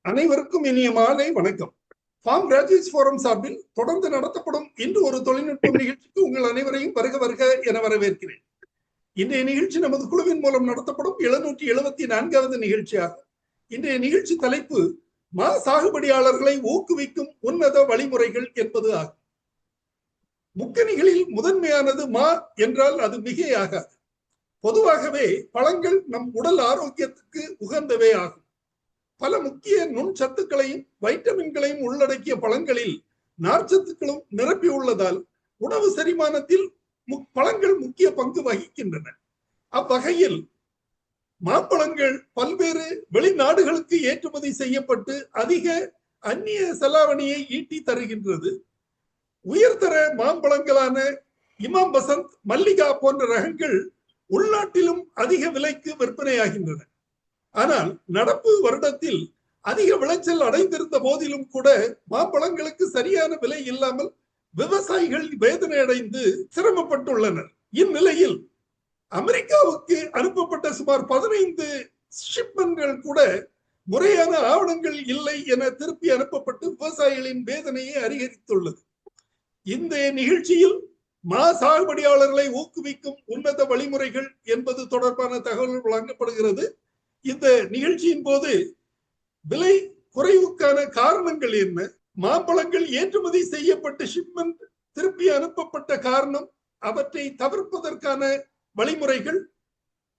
அனைவருக்கும் இனிய மாலை வணக்கம். ஃபார்ம் கிராஜுவேட்ஸ் ஃபோரம் சார்பில் தொடர்ந்து நடத்தப்படும் இன்று ஒரு தொழில்நுட்பம் நிகழ்ச்சிக்கு உங்கள் அனைவரையும் வருக வருக என வரவேற்கிறேன். இன்றைய நிகழ்ச்சி நமது குழுவின் மூலம் நடத்தப்படும் 774வது நிகழ்ச்சியாகும். இன்றைய நிகழ்ச்சி தலைப்பு மா சாகுபடியாளர்களை ஊக்குவிக்கும் உன்னத வழிமுறைகள் என்பது ஆகும். முக்கணிகளில் முதன்மையானது மா என்றால் அது மிகையாகாது. பொதுவாகவே பழங்கள் நம் உடல் ஆரோக்கியத்துக்கு உகந்தவே ஆகும். பல முக்கிய நுண் சத்துக்களையும் வைட்டமின்களையும் உள்ளடக்கிய பழங்களில் நார்ச்சத்துக்களும் நிரப்பியுள்ளதால் உணவு செரிமானத்தில் பழங்கள் முக்கிய பங்கு வகிக்கின்றன. அவ்வகையில் மாம்பழங்கள் பல்வேறு வெளிநாடுகளுக்கு ஏற்றுமதி செய்யப்பட்டு அதிக அந்நிய செலாவணியை ஈட்டி தருகின்றது. உயர்தர மாம்பழங்களான இமாம் பசந்த், மல்லிகா போன்ற ரகங்கள் உள்நாட்டிலும் அதிக விலைக்கு விற்பனையாகின்றன. ஆனால் நடப்பு வருடத்தில் அதிக விளைச்சல் அடைந்திருந்த போதிலும் கூட மாம்பழங்களுக்கு சரியான விலை இல்லாமல் விவசாயிகள் வேதனை அடைந்து சிரமப்பட்டுள்ளனர். இந்நிலையில் அமெரிக்காவுக்கு அனுப்பப்பட்ட சுமார் 15 ஷிப்மென்ட்கள் கூட முறையான ஆவணங்கள் இல்லை என திருப்பி அனுப்பப்பட்டு விவசாயிகளின் வேதனையை அதிகரித்துள்ளது. இந்த நிகழ்ச்சியில் மா சாகுபடியாளர்களை ஊக்குவிக்கும் உன்னத வழிமுறைகள் என்பது தொடர்பான தகவல் வழங்கப்படுகிறது. இந்த நிகழ்ச்சியின் போது விலை குறைவுக்கான காரணங்கள் என்ன, மாம்பழங்கள் ஏற்றுமதி செய்யப்பட்ட ஷிப்மென்ட் திருப்பி அனுப்பப்பட்ட காரணம், அவற்றை தவிர்ப்பதற்கான வழிமுறைகள்,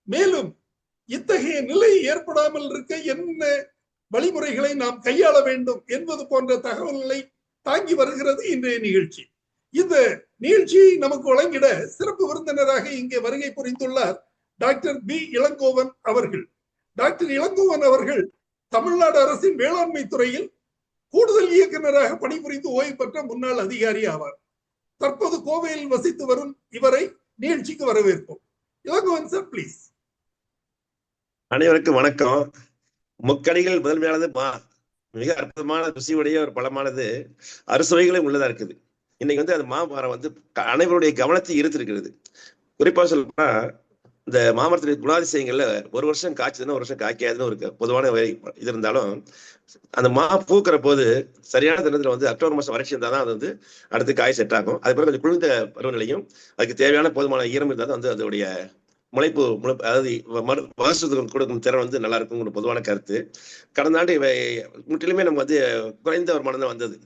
மேலும் இத்தகைய நிலை ஏற்படாமல் இருக்க என்ன வழிமுறைகளை நாம் கையாள வேண்டும் என்பது போன்ற தகவல்களை தாங்கி வருகிறது இன்றைய நிகழ்ச்சி. இந்த நிகழ்ச்சியை நமக்கு வழங்கிட சிறப்பு விருந்தினராக இங்கே வருகை புரிந்துள்ளார் டாக்டர் பி இளங்கோவன் அவர்கள். டாக்டர் இளங்கோவன் அவர்கள் தமிழ்நாடு அரசின் வேளாண்மை துறையில் கூடுதல் இயக்குநராக பணிபுரிந்து ஓய்வு பெற்ற முன்னாள் அதிகாரி ஆவார். தற்போது கோவையில் வசித்து வரும் இவரை நிகழ்ச்சிக்கு வரவேற்போம். Ilangovan sir, please. அனைவருக்கும் வணக்கம். முக்கணிகள் முதன்மையானது மா. மிக அற்புதமான ருசியுடைய ஒரு பழமானது, அறுசுவைகளும் உள்ளதா இருக்குது. இன்னைக்கு அந்த மாமரம் அனைவருடைய கவனத்தை ஈர்த்திருக்கிறது. குறிப்பா சொல்லப்போனா இந்த மாமரத்துடைய குணாதிசயங்கள்ல ஒரு வருஷம் காய்ச்சதுன்னா ஒரு வருஷம் காய்க்காதுன்னு ஒரு பொதுவான இது இருந்தாலும், அந்த மா பூக்கிற போது சரியான தருணத்துல அக்டோபர் மாசம் வறட்சி இருந்தால் தான் அது அடுத்து காய் செட் ஆகும். அது பிறகு கொஞ்சம் குளிர்ந்த பருவநிலையும் அதுக்கு தேவையான போதுமான ஈரம் இருந்தால் தான் அதோடைய முளைப்பு அதாவது மகசூல் கொடுக்கும் திறன் நல்லா இருக்குங்கிற பொதுவான கருத்து. கடந்த ஆண்டு முற்றிலுமே நம்ம குறைந்த வருமானம் தான் வந்தது.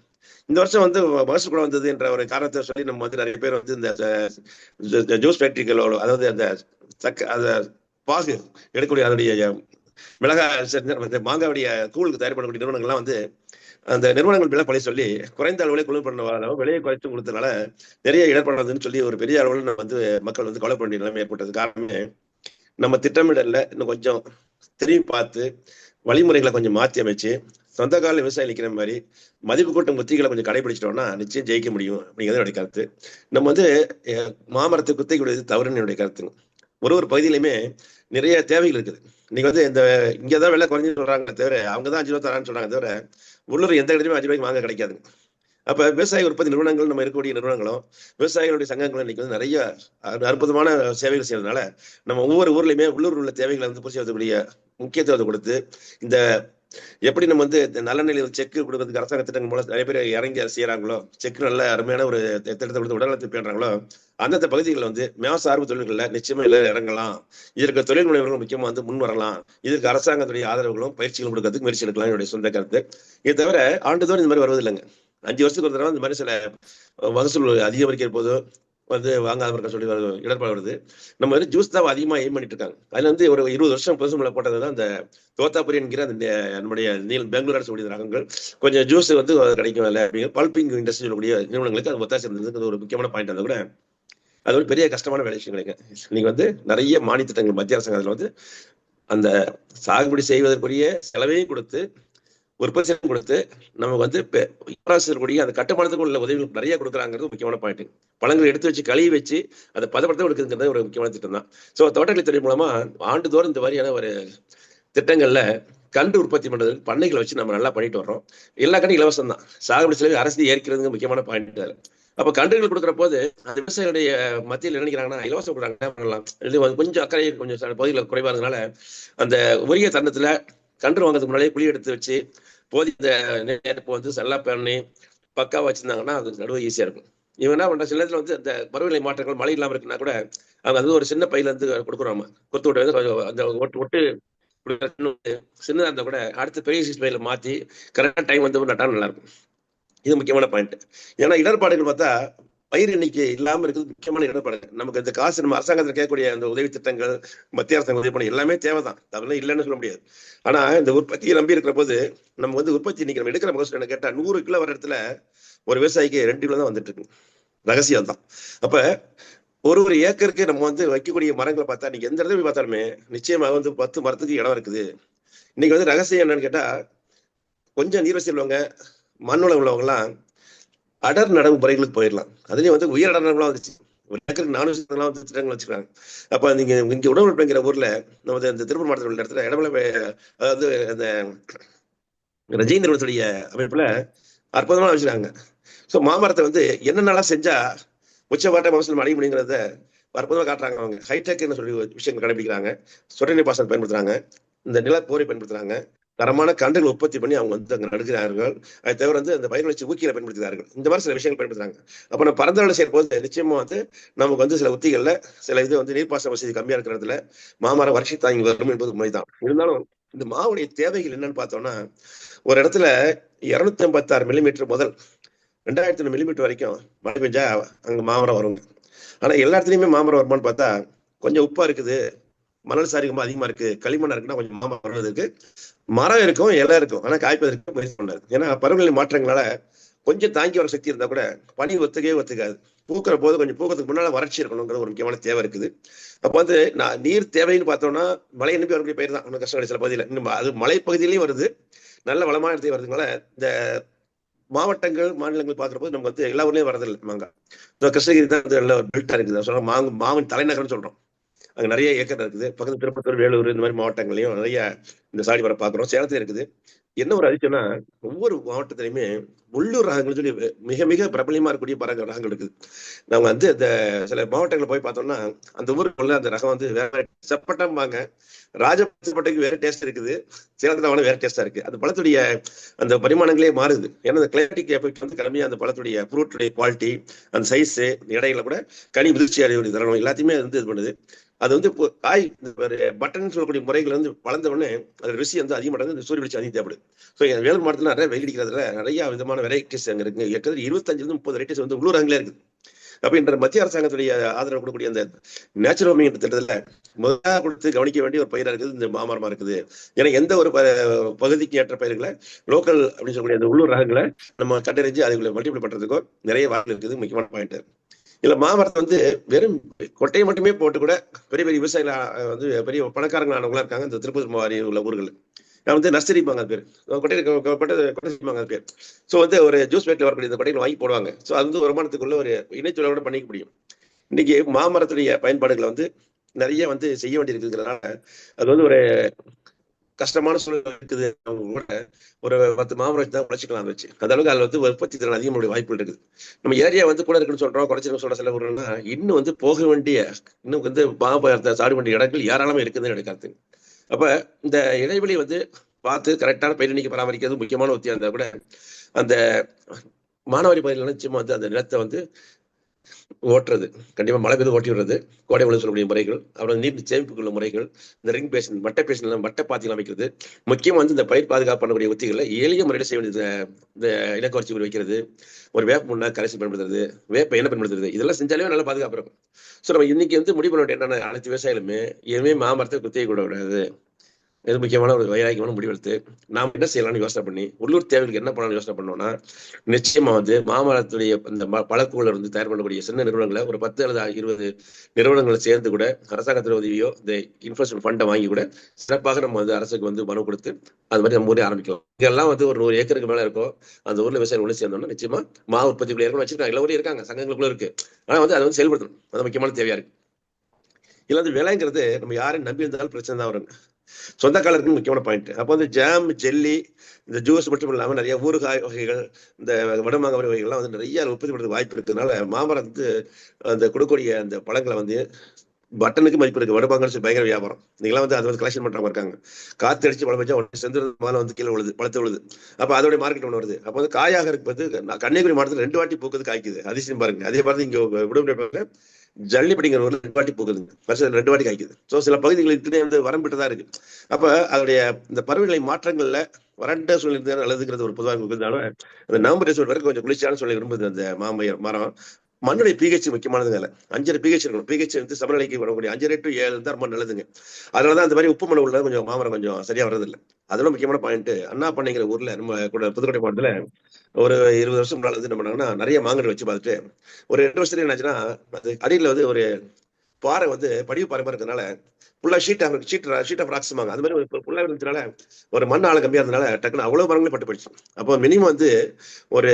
இந்த வருஷம் மகசூல் கூட வந்தது என்ற ஒரு காரணத்தை சொல்லி நம்ம நிறைய பேர் இந்த ஜூஸ் ஃபேக்டரிகளோட, அதாவது அந்த பாகு எடுக்கக்கூடிய அதனுடைய மிளகாய் மாங்காவுடைய கூழுக்கு தயார் பண்ணக்கூடிய நிறுவனங்கள்லாம் அந்த நிறுவனங்கள் விலை பழைய சொல்லி குறைந்த அளவுல குழு பண்ண விலையை குறைத்து கொடுத்தனால நிறைய இடர்படுறதுன்னு சொல்லி ஒரு பெரிய அளவில் மக்கள் கவலை பண்ண நிலைமை ஏற்பட்டது. காரணமே நம்ம திட்டமிடல இன்னும் கொஞ்சம் திரும்பி பார்த்து வழிமுறைகளை கொஞ்சம் மாற்றி அமைச்சு சொந்த கால விவசாயம் நிற்கிற மாதிரி மதிப்பு கூட்டும் புத்திகளை கொஞ்சம் கடைபிடிச்சிட்டோம்னா நிச்சயம் ஜெயிக்க முடியும் அப்படிங்கிறது என்னுடைய கருத்து. நம்ம மாமரத்தை குத்தை கொடுத்து தவறுன்னு என்னுடைய கருத்துங்க. ஒரு பகுதியிலுமே நிறைய தேவைகள் இருக்குது. இன்னைக்கு இந்த இங்கதான் விலை குறைஞ்சு சொல்றாங்க தவிர, அவங்கதான் 5 ரூபா தரான்னு சொல்றாங்க தவிர, உள்ளூர் எந்த இடத்துலையுமே 5 ரூபாய்க்கு வாங்க கிடைக்காதுங்க. அப்ப விவசாய உற்பத்தி நிறுவனங்கள், நம்ம இருக்கக்கூடிய நிறுவனங்களும் விவசாயிகளுடைய சங்கங்களும் இன்னைக்கு நிறைய அற்புதமான சேவைகள் செய்யறதுனால நம்ம ஒவ்வொரு ஊர்லயுமே உள்ளூர் உள்ள தேவைகளை பூர்த்தி செய்யக்கூடிய முக்கியத்துவத்தை கொடுத்து, இந்த எப்படி நம்ம நல்ல நிலையில் செக்கு கொடுக்கறதுக்கு அரசாங்க திட்டங்கள் மூலம் நிறைய பேர் இறங்கி செய்யறாங்களோ, செக்கு நல்ல அருமையான ஒரு திட்டத்தை கொடுத்து உடல்நலத்தை பேணுறாங்களோ, அந்தந்த பகுதிகளில் மேசார்பு தொழில்கள்ல நிச்சயமா இறங்கலாம். இதற்கு தொழில் முனைவர்கள் முக்கியமா முன் வரலாம். இதற்கு அரசாங்கத்துடைய ஆதரவுகளும் பயிற்சிகளும் கொடுக்கறதுக்கு முயற்சி எடுக்கலாம் என்னுடைய சொந்த கருத்து. இது தவிர ஆண்டுதோறும் இந்த மாதிரி வருவது இல்லைங்க. 5 வருஷத்துக்கு ஒரு தடவை இந்த மாதிரி சில மகசூல் அதிகரிக்கிற போது வாங்காத சொல்லி இடர்பாடு வருது. நம்ம ஜூஸ் தான் அதிகமா எய்ம் பண்ணிட்டு இருக்காங்க. அதுல ஒரு 20 வருஷம் பசுமலை போட்டதுதான் அந்த தோத்தாபுரி என்கிற அந்த நம்முடைய பெங்களூர் அரசு ரகங்கள் கொஞ்சம் ஜூஸ் கிடைக்கும் இல்லை அப்படிங்கிற பல்பிங் இண்டஸ்ட்ரி சொல்லக்கூடிய நிறுவனங்களுக்கு அது ஒத்தாசை இருந்ததுக்கு ஒரு முக்கியமான பாயிண்ட். அந்த கூட அது ஒரு பெரிய கஷ்டமான வேலை விஷயம் கிடைக்கும். நீங்க நிறைய மானிய திட்டங்கள் மத்திய அரசாங்கம் அதுல அந்த சாகுபடி செய்வதற்குரிய செலவையும் கொடுத்து உற்பத்தி செய்ய கொடுத்து நமக்கு அந்த கட்டுமானத்துக்கு உள்ள உதவிகள் நிறைய கொடுக்குறாங்கிறது முக்கியமான பாயிண்ட். பழங்களை எடுத்து வச்சு கழுவி வச்சு அதை பதப்படுத்த கொடுக்குறது ஒரு முக்கியமான திட்டம் தான். ஸோ தோட்டக்கலைத்துறை மூலமா ஆண்டுதோறும் இந்த மாதிரியான ஒரு திட்டங்கள்ல கன்று உற்பத்தி பண்றது பண்ணைகளை வச்சு நம்ம நல்லா பண்ணிட்டு வர்றோம். எல்லா கண்ணும் இலவசம் தான். சாகுபடி செலவு அரசு ஏற்கிறதுங்க முக்கியமான பாயிண்ட். அப்ப கன்றுகள் கொடுக்குற போது அந்த விவசாயிகளுடைய மத்தியில் நினைக்கிறாங்கன்னா இலவசம் கொடுக்குறாங்க, இது கொஞ்சம் அக்கறை கொஞ்சம் பகுதியில் குறைவா இருந்ததுனால அந்த உரிய தருணத்துல கன்று வாங்கிறதுக்கு முன்னாலே குழி எடுத்து வச்சு போதிய நேரப்போ வந்து செல்லா பண்ணி பக்காவா வச்சிருந்தாங்கன்னா அது நடுவே ஈஸியா இருக்கும். இவன் என்ன பண்ற சில நேரத்துல வந்து அந்த பருவநிலை மாற்றங்கள் மழை இல்லாம இருக்குன்னா கூட அவங்க அது ஒரு சின்ன பையில இருந்து கொடுக்குறாமா கொத்து விட்டு வந்து கொஞ்சம் அந்த ஒட்டு சின்னதா இருந்தா கூட அடுத்த பெரிய சைஸ் பையில மாத்தி கரெக்டான டைம் வந்து நட்டா நல்லா இருக்கும். இது முக்கியமான பாயிண்ட். ஏன்னா இடர்பாடுகள் பார்த்தா பயிர் எண்ணிக்கை இல்லாம இருக்குது முக்கியமான இடர்பாடு. நமக்கு இந்த காசு நம்ம அரசாங்கத்தில் கேட்கக்கூடிய அந்த உதவி திட்டங்கள் மத்திய அரசாங்கம் உதவி பண்ண எல்லாமே தேவைதான், அதெல்லாம் இல்லைன்னு சொல்ல முடியாது. ஆனா இந்த உற்பத்தியை நம்பி இருக்கிற போது நம்ம வந்து உற்பத்தி இன்னைக்கு நம்ம எடுக்கிற மகசூல் என்ன கேட்டா 100 கிலோ வர இடத்துல ஒரு விவசாயிக்கு 2 கிலோ தான் வந்துட்டு இருக்கு. ரகசியம் தான். அப்ப ஒரு ஏக்கருக்கு நம்ம வந்து வைக்கக்கூடிய மரங்களை பார்த்தா நீங்க எந்த இடத்துல போய் பார்த்தாலுமே நிச்சயமாக வந்து 10 மரத்துக்கு இடம் இருக்குது. இன்னைக்கு வந்து ரகசியம் என்னன்னு கேட்டா கொஞ்சம் நீர்வசதி உள்ளவங்க மண்ணுல உள்ளவங்க எல்லாம் அடர் நடவு முறைகளுக்கு போயிடலாம். அதுலயும் வந்து உயர் அடர் நடவுலாம் வந்துச்சு. ஒரு ஏக்கருக்கு 400 வந்து திட்டங்கள் வச்சுக்கிறாங்க. அப்ப நீங்க இங்க உடம்புங்கிற ஊர்ல நம்ம இந்த திருப்பூர் மாவட்டத்தில் உள்ள இடத்துல இடமலை அதாவது அந்த ரஜினியுடைய அமைப்புல அற்புதமா வச்சுருக்காங்க. ஸோ மாமரத்தை வந்து என்னென்னலாம் செஞ்சா உச்சபாட்ட மகசூல் அடைய முடியுங்கிறத அற்புதமா காட்டுறாங்க. அவங்க ஹைடெக்னு சொல்லி விஷயங்கள் கடைபிடிக்கிறாங்க. சொட்டு நீர் பாசனம் பயன்படுத்துறாங்க, இந்த நிலப்போரை பயன்படுத்துறாங்க, தரமான கன்றுகள் உற்பத்தி பண்ணி அவங்க வந்து அங்க நடுக்கிறார்கள். அதை தவிர வந்து அந்த பயிர் வளர்ச்சி ஊக்கியில பயன்படுத்துகிறார்கள். இந்த மாதிரி சில விஷயங்கள் பயன்படுத்துறாங்க. அப்ப நம்ம பரந்தளவில் செய்யும் போது நிச்சயமா வந்து நமக்கு வந்து சில உத்திகள்ல சில இது வந்து நீர்ப்பாசன வசதி கம்மியா இருக்கிறதுல மாமரம் வறட்சி தாங்கி வரும் என்பது உண்மைதான். இருந்தாலும் இந்த மாவுடைய தேவைகள் என்னன்னு பார்த்தோம்னா ஒரு இடத்துல 256 மில்லிமீட்டர் முதல் 2000 மில்லிமீட்டர் வரைக்கும் மழை பெஞ்சா அங்க மாமரம் வருங்க. ஆனா எல்லா இடத்துலயுமே மாமரம் வருமானு பார்த்தா கொஞ்சம் உப்பா இருக்குது, மணல் சாரிகமா அதிகமா இருக்கு, களிமண்ணா இருக்குன்னா கொஞ்சம் மாமரம் வருவதற்கு மரம் இருக்கும், இலை இருக்கும், ஆனா காய்ப்பதற்கு முயற்சி பண்ணாது. ஏன்னா பருவநிலை மாற்றங்களால கொஞ்சம் தாங்கி வர சக்தி இருந்தா கூட பனி ஒத்துக்காது. பூக்கிற போது கொஞ்சம் பூக்கிறதுக்கு முன்னால வறட்சி இருக்கணுங்கிற ஒரு முக்கியமான தேவை இருக்குது. அப்ப வந்து நீர் தேவைன்னு பார்த்தோம்னா மழை நம்பி வரக்கூடிய பயிர் தான் ஒன்றும் கஷ்டம் கிடையாது. சில பகுதியில் இன்னும் அது மலை பகுதியிலையும் வருது, நல்ல வளமான இடத்தையும் வருதுனால இந்த மாவட்டங்கள் மாநிலங்கள் பார்க்குறப்போது நமக்கு வந்து எல்லா ஊர்லயும் வரதில்லை மாங்காய். கிருஷ்ணகிரி தான் வந்து நல்ல பெல்ட்டா இருக்குது. சொல்றோம் மாவின் தலைநகர்னு சொல்றோம். அங்க நிறைய ஏக்கர் இருக்குது. பக்கத்து திருப்பத்தூர், வேலூர் இந்த மாதிரி மாவட்டங்களையும் நிறைய இந்த சாடி வர பாக்குறோம். சேலத்துல இருக்குது. என்ன ஒரு அதிர்ச்சினா ஒவ்வொரு மாவட்டத்திலையுமே உள்ளூர் ரகங்கள் சொல்லி மிக மிக பிரபலியமா இருக்கக்கூடிய ரகங்கள் இருக்குது. நாங்க வந்து இந்த சில மாவட்டங்களை போய் பார்த்தோம்னா அந்த ஊருக்குள்ள அந்த ரகம் வந்து வேற செப்பட்டம்பாங்க. ராஜபட்டைக்கு வேற டேஸ்ட் இருக்குது, சேலத்துல வேற டேஸ்டா இருக்கு. அந்த பழத்துடைய அந்த பரிமாணங்களே மாறுது. ஏன்னா அந்த கிளைமேட்டிக் எஃபெக்ட் வந்து கிளம்பி அந்த பழத்துடைய ஃப்ரூட்டுடைய குவாலிட்டி, அந்த சைஸ், இடையில கூட கனி முதிர்ச்சி அடையக்கூடிய தரணும் எல்லாத்தையுமே வந்து இது பண்ணுது. அது வந்து இப்போ காய் பட்டன் சொல்லக்கூடிய முறைகள் வந்து வளர்ந்த உடனே அது ருசி வந்து அதிகமானது. இந்த சூரிய வெளிச்சம் அதிகம் தேவைப்படுது. ஸோ வேலூர் மாவட்டத்தில் நிறைய வெயில் அடிக்கிறதுல நிறைய விதமான வெரைட்டிஸ் அங்கே இருக்கு. 25-30 வெரைட்டிஸ் வந்து உள்ளூர் அங்கே இருக்குது. அப்ப இந்த மத்திய அரசாங்கத்துடைய ஆதரவு கொடுக்கக்கூடிய அந்த நேச்சுரல் வார்மிங் திட்டத்துல முதலாக கொடுத்து கவனிக்க வேண்டிய ஒரு பயிரா இருக்குது இந்த மாமரமா இருக்குது. ஏன்னா எந்த ஒரு பகுதிக்கு ஏற்ற பயிர்களை லோக்கல் அப்படின்னு சொல்லக்கூடிய அந்த உள்ளூர் ரகங்களை நம்ம கண்டறிஞ்சு அதுகளை மல்டிபிள் பண்றதுக்கும் நிறைய வாய்ப்பு இருக்குது. முக்கியமான பாயிண்ட். இல்ல மாமரத்தை வந்து வெறும் கொட்டையை மட்டுமே போட்டு கூட பெரிய பெரிய விவசாயிகள் வந்து பெரிய பணக்காரங்களானவங்களா இருக்காங்க இந்த திருப்பூர் மாதிரி உள்ள ஊர்கள். வந்து நர்சரிப்பாங்க அது பேர், கொட்டை அது பேர். ஸோ வந்து ஒரு ஜூஸ் பேக்கில் வரக்கூடிய இந்த கொட்டைகளை வாங்கி போடுவாங்க. ஸோ அது வந்து வருமானத்துக்குள்ள ஒரு இணைச்சொலை கூட பண்ணிக்க முடியும். இன்னைக்கு மாமரத்துடைய பயன்பாடுகளை வந்து நிறைய வந்து செய்ய வேண்டியிருக்கிறதுனால அது வந்து ஒரு கஷ்டமான சூழ்நிலை இருக்குது. கூட ஒரு 10 மாமரம் தான் உழைச்சிக்கலாம் வச்சு அந்த அளவுக்கு அதில் வந்து உற்பத்தி திறன் அதிகமான வாய்ப்புகள் இருக்குது. நம்ம ஏரியா வந்து கூட இருக்குன்னு சொல்றோம், குறைச்சிருக்க சொல்ற சில ஊர்கள்னா இன்னும் வந்து போக வேண்டிய இன்னும் வந்து மாமரத்தை சாடு வேண்டிய இடங்கள் ஏராளமா இருக்குதுன்னு எடுக்காது. அப்ப இந்த இடைவெளி வந்து பார்த்து கரெக்டான பயிர் எண்ணிக்கை பராமரிக்கிறது முக்கியமான உத்தியா இருந்தா கூட அந்த மானாவாரி பயிர்கள் நிச்சயமா வந்து அந்த நிலத்தை வந்து ஓட்டுறது, கண்டிப்பா மழை பெய்து ஓட்டி விடுறது, கோடை உழவு சொல்லக்கூடிய முறைகள், அப்புறம் நீர் சேமிப்புக்குள்ள முறைகள், இந்த ரிங் பேசின் மட்டை பேசின் மட்டை பாத்திகள் அமைக்கிறது, முக்கியமா வந்து இந்த பயிர் பாதுகாப்பு பண்ணக்கூடிய உத்திகளை எளிய முறையில் செய்ய வேண்டியது. இந்த இலக்கவரிச்சி வைக்கிறது, ஒரு வேப்ப முன்னா கரைசி பயன்படுத்துறது, வேப்ப எண்ணெய் பயன்படுத்துறது, இதெல்லாம் செஞ்சாலே நல்ல பாதுகாப்பு இருக்கும். ஸோ நம்ம இன்னைக்கு வந்து முடிவு பண்ண என்னென்ன அனைத்து விவசாயிகளுமே இனிமே மாமரத்தை குத்தியை கூட விடாது. இது முக்கியமான ஒரு வைராக்கியமான முடிவெடுத்து நாம் என்ன செய்யலாம்னு யோசனை பண்ணி உள்ளூர் தேவைகளுக்கு என்ன பண்ணலாம்னு யோசனை பண்ணோம்னா நிச்சயமா வந்து மாமரத்துடைய அந்த பழக்கூழ இருந்து தயார் பண்ணக்கூடிய சின்ன நிறுவனங்களை ஒரு 10 அல்லது 20 நிறுவனங்களை சேர்ந்து கூட அரசாங்கத்தின் உதவியோ இந்த இன்வெஸ்ட்மெண்ட் ஃபண்டை வாங்கி கூட சிறப்பாக நம்ம வந்து அரசுக்கு வந்து மனு கொடுத்து அது மாதிரி நம்ம ஊரே ஆரம்பிக்கலாம். இதெல்லாம் வந்து ஒரு 100 ஏக்கருக்கு மேல இருக்கும். அந்த ஊர்ல விவசாயம் ஒன்று சேர்ந்தோம்னா நிச்சயமா மா உற்பத்தி வச்சிருக்காங்க, எல்லா ஊரையும் இருக்காங்க, சங்கங்களுக்குள்ள இருக்கு. ஆனா வந்து அதை வந்து செயல்படுத்தணும், அது முக்கியமான தேவையா இருக்கு. இல்ல வந்து விலைங்கிறது நம்ம யாரையும் நம்பி இருந்தாலும் பிரச்சனை தான் வரும். சொந்தக்காரருக்கு முக்கியமான பாயிண்ட். அப்போ வந்து ஜாம், ஜெல்லி, இந்த ஜூஸ் மட்டும் இல்லாமல் நிறைய ஊறுகாய் வகைகள், இந்த வடமாங்காய் வகைகள்லாம் வந்து நிறைய உற்பத்தி பண்ணுறதுக்கு வாய்ப்பு இருக்கிறதுனால மாமரம் வந்து அந்த கொடுக்கக்கூடிய அந்த பழங்களை வந்து பட்டனுக்கு மதிப்பு இருக்கு. வடபாங்கன்னு பயங்கர வியாபாரம். நீங்களாம் வந்து அதை வந்து கலெக்ஷன் பண்றவங்க இருக்காங்க. காத்து அடிச்சு பழம் வச்சா உடனே செந்து மேல வந்து கீழே விழுது, பழத்து விழுது. அப்ப அதோட மார்க்கெட் ஒன்று வருது. அப்போ வந்து காயாக இருக்கு வந்து கன்னியாகுமரி மாவட்டத்தில் 2 வாட்டி பூக்குது காய்க்குது. அதிசயம் பாருங்க. அதே மாதிரி இங்க விடுமுறை ஜல்லிப்படிங்கிற ஒரு 2 வாட்டி பூக்குதுங்க. வருஷம் 2 வாட்டி காய்க்குது. ஸோ சில பகுதிகளுக்கு வந்து வரம்பிட்டு தான் இருக்கு. அப்ப அதோடைய இந்த பருவநிலை மாற்றங்கள்ல வறண்ட சூழ்நிலை நல்லதுங்கிறது ஒரு பொதுவாக இருக்கிறதுனால அந்த நவம்பர் டிசம்பர் வரைக்கும் கொஞ்சம் குளிர்ச்சியான சூழ்நிலை விரும்புது அந்த மரம். மண்ணுடைய பிஹெச் முக்கியமானது வேலை. 5 பிஹெச் இருக்கணும். பிஹெச் வந்து சமநிலைக்கு வரக்கூடிய 5 to 7 தான் ரொம்ப நல்லதுங்க. அதனாலதான் அந்த மாதிரி உப்பு மண் உள்ள கொஞ்சம் மாமரம் கொஞ்சம் சரியா வர்றதில்லை. அதெல்லாம் முக்கியமான பாயிண்ட். அண்ணா பண்ணைங்கிற ஊர்ல நம்ம புதுக்கோட்டை மாவட்டத்துல ஒரு 20 வருஷம் முன்னாள் வந்து என்ன பண்ணாங்கன்னா நிறைய மாங்கன்று வச்சு பார்த்துட்டு ஒரு 2 வருஷத்துக்கு என்னாச்சுன்னா அது அடியில் வந்து ஒரு பாறை வந்து படிவு பாறை மாதிரி இருக்கிறதுனால ஃபுல்லா ஷீட் ஆஃப் ராக்ஸ் அது மாதிரி ஒரு ஃபுல்லா இருந்ததுனால ஒரு மண் ஆழம் கம்மியா இருந்ததுனால டக்குன்னு அவ்வளவு மரங்களே பட்டு போயிடுச்சு. அப்போ மினிமம் வந்து ஒரு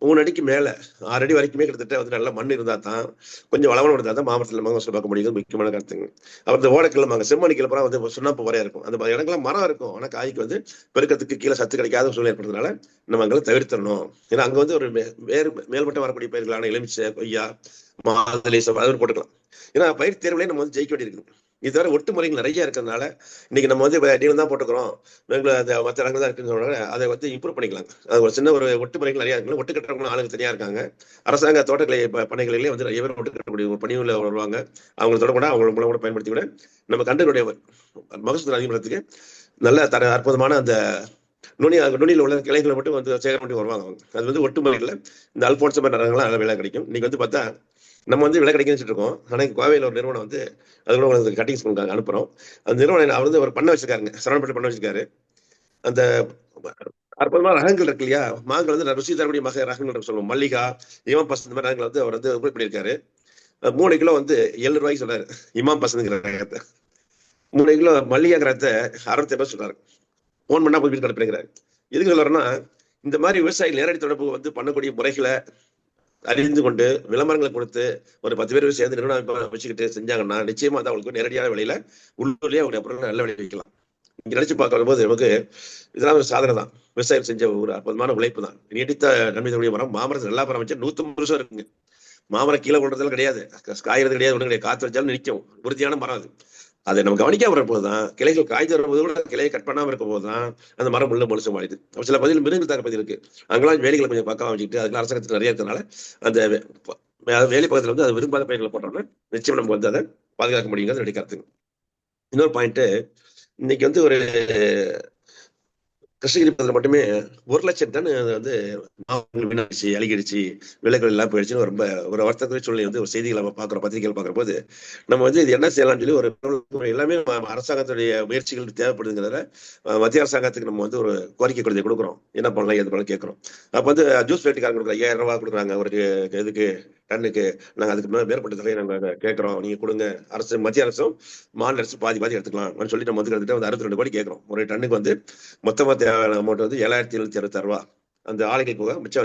3 அடிக்கு மேல 6 அடி வரைக்குமே கிட்டத்தட்ட வந்து நல்ல மண் இருந்தா தான் கொஞ்சம் வளவனம் இருந்தா தான் மாமரத்தில் மாங்கோசல் பார்க்க முடியுது. முக்கியமான கருத்துங்க. அப்புறம் இந்த ஓடக்கிழமை மாங்க செம்மணிக்கில் அப்புறம் வந்து சுண்ணாம்பு வரையா இருக்கும். அந்த இடங்கள்லாம் மரம் இருக்கும். ஆனா காய்க்கு வந்து பெருக்கத்துக்கு கீழே சத்து கிடைக்காத சூழ்நிலை ஏற்படுறதுனால நம்ம அங்கே தவிர்த்தரணும். ஏன்னா அங்க வந்து ஒரு மேல்மட்டம் வரக்கூடிய பயிர்களான எலுமிச்சை, கொய்யா, மாதுளை அது போட்டுக்கலாம். ஏன்னா பயிர் தேர்வுலேயே நம்ம வந்து ஜெயிக்க வேண்டியிருக்கு. இது வரை ஒட்டு முறைகள் நிறைய இருக்கிறதுனால இன்னைக்கு நம்ம வந்து நீளம் தான் போட்டுக்கிறோம், மற்ற இடங்கள் தான் இருக்குன்னு அதை வந்து இம்ப்ரூவ் பண்ணிக்கலாம். அது ஒரு சின்ன ஒரு ஒட்டு முறைகள் நிறைய இருக்கு. ஒட்டு கட்டுறவங்க ஆளுங்க தனியா இருக்காங்க. அரசாங்க தோட்டக்கலை பண்ணைகளிலே வந்து நிறைய பேர் ஒட்டு கட்டக்கூடிய ஒரு பணிவுல வருவாங்க. அவங்க தொடர்புட அவங்க மூலம் கூட பயன்படுத்தி கூட நம்ம கண்டுடைய மகசூல் அதிகப்படுறதுக்கு நல்ல அற்புதமான அந்த நுனியில் உள்ள கிளைகளை மட்டும் வந்து சேகரம் பண்ணி வருவாங்க. அது வந்து ஒட்டு முறைகளில் இந்த அல்போன்ஸ் மாதிரி நிறையலாம் நல்ல விலை கிடைக்கும். இன்னைக்கு வந்து பார்த்தா நம்ம வந்து விலை கிடைக்குன்னு இருக்கோம். ஆனால் கோவையில் ஒரு நிறுவனம் வந்து அது கூட உங்களுக்கு கட்டிங்ஸ் கொடுக்காங்க அனுப்புறோம். அந்த நிறுவனம் அவர் வந்து ஒரு பண்ண வச்சிருக்காருங்க, சரவணப்பட்டு பண்ண வச்சிருக்காரு. அந்த அற்புதமான ரகங்கள் இருக்கு இல்லையா, மாங்கள் வந்து ருசி தரக்கூடிய ரகங்கள் சொல்லுவோம். மல்லிகா, இமாம் பசந்த் இந்த மாதிரி ரகங்கள் வந்து அவர் வந்து உற்பத்தி பண்ணியிருக்காரு. 3 கிலோ வந்து 7 ரூபாய்க்கு சொல்றாரு. இமாம் பசந்துங்கிற ரகத்தை 3 கிலோ மல்லிகா ரகத்தை 65 சொல்றாரு. போன் பண்ணா போய் வீட்டுக்கு அனுப்புறேங்கிறாரு. எதுக்கு சொல்றேன்னா இந்த மாதிரி விவசாயிகள் நேரடி தொடர்பு வந்து பண்ணக்கூடிய முறைகளை அறிந்து கொண்டு விளம்பரங்களை கொடுத்து ஒரு 10 பேர் சேர்ந்து நிறுவனம் வச்சுக்கிட்டு செஞ்சாங்கன்னா நிச்சயமா அது அவங்களுக்கு நேரடியான விலையில உள்ளூர்லயே அவங்க அப்புறம் நல்ல விலை வைக்கலாம். இங்க நினைச்சு பார்க்கும் போது நமக்கு இதெல்லாம் ஒரு சாதனை தான். விவசாயம் செஞ்ச ஒரு அற்புதமான உழைப்பு தான். நீடித்த நன்மை தரக்கூடிய மரம். மாமரத்தை நல்லா மரம் வச்சு 150 வருஷம் இருக்குங்க. மாமரம் கீழே கொள்றதுலாம் கிடையாது, காய்கிறது கிடையாது, ஒன்றும் கிடையாது. காத்து வச்சாலும் நிற்கும். உறுதியான மரம் அது. அதை நம்ம கவனிக்காம வர போதுதான் கிளைகள் காய்ச்சி வரும்போது கூட கிளையை கட் பண்ணாம இருக்கும் போதுதான் அந்த மரம் உள்ள முழுசு மாறிடுது. சில பகுதியில் மிருகங்கள் தாக்க பகுதி இருக்கு. அங்கெல்லாம் வேலிகளை கொஞ்சம் பக்கம் வச்சுக்கிட்டு அதுக்கு அரசாங்கத்துக்கு நிறைய இருக்கிறதுனால அந்த வேலி பக்கத்துல வந்து அது விரும்பாத பயிர்களை போட்டோம்னா நிச்சயம் நமக்கு வந்து அதை பாதுகாக்க முடியுங்கிறது ரெடி கருத்துங்க. இன்னொரு பாயிண்ட், இன்னைக்கு வந்து ஒரு கிருஷ்ணகிரி பகுதியில் மட்டுமே 1 லட்சம் டன் வந்து வீணாச்சு, அழுகிடுச்சு, விலைகள் எல்லாம் போயிடுச்சுன்னு ரொம்ப ஒரு வருத்தத்தை சொல்லி வந்து ஒரு செய்திகளை நம்ம பார்க்குறோம், பத்திரிகைகள் பார்க்குற போது நம்ம வந்து இது என்ன செய்யலாம்னு சொல்லி ஒரு எல்லாமே அரசாங்கத்துடைய முயற்சிகள் தேவைப்படுதுங்கிறத மத்திய அரசாங்கத்துக்கு நம்ம வந்து ஒரு கோரிக்கை கடிதம் கொடுக்குறோம். என்ன பண்ணலாம் எது பண்ணலாம் கேட்குறோம். அப்போ வந்து ஜூஸ் ஃபேக்டரிக்காரங்க கொடுக்குறாங்க, 5000 ரூபாய் கொடுக்குறாங்க ஒரு இதுக்கு டன்னுக்கு. நாங்கள் அதுக்கு மேற்பட்ட தொகையை நாங்கள் கேட்குறோம், நீங்கள் கொடுங்க. அரசு மத்திய அரசும் மாநில அரசு பாதி எடுத்துக்கலாம் சொல்லி நம்ம வந்து கிட்டத்தட்ட 62 கோடி கேட்குறோம். ஒரு டன்னுக்கு வந்து மொத்தமாக தேவையான அமௌண்ட் வந்து 7766 ரூபா. அந்த ஆலைகள் போக மிச்ச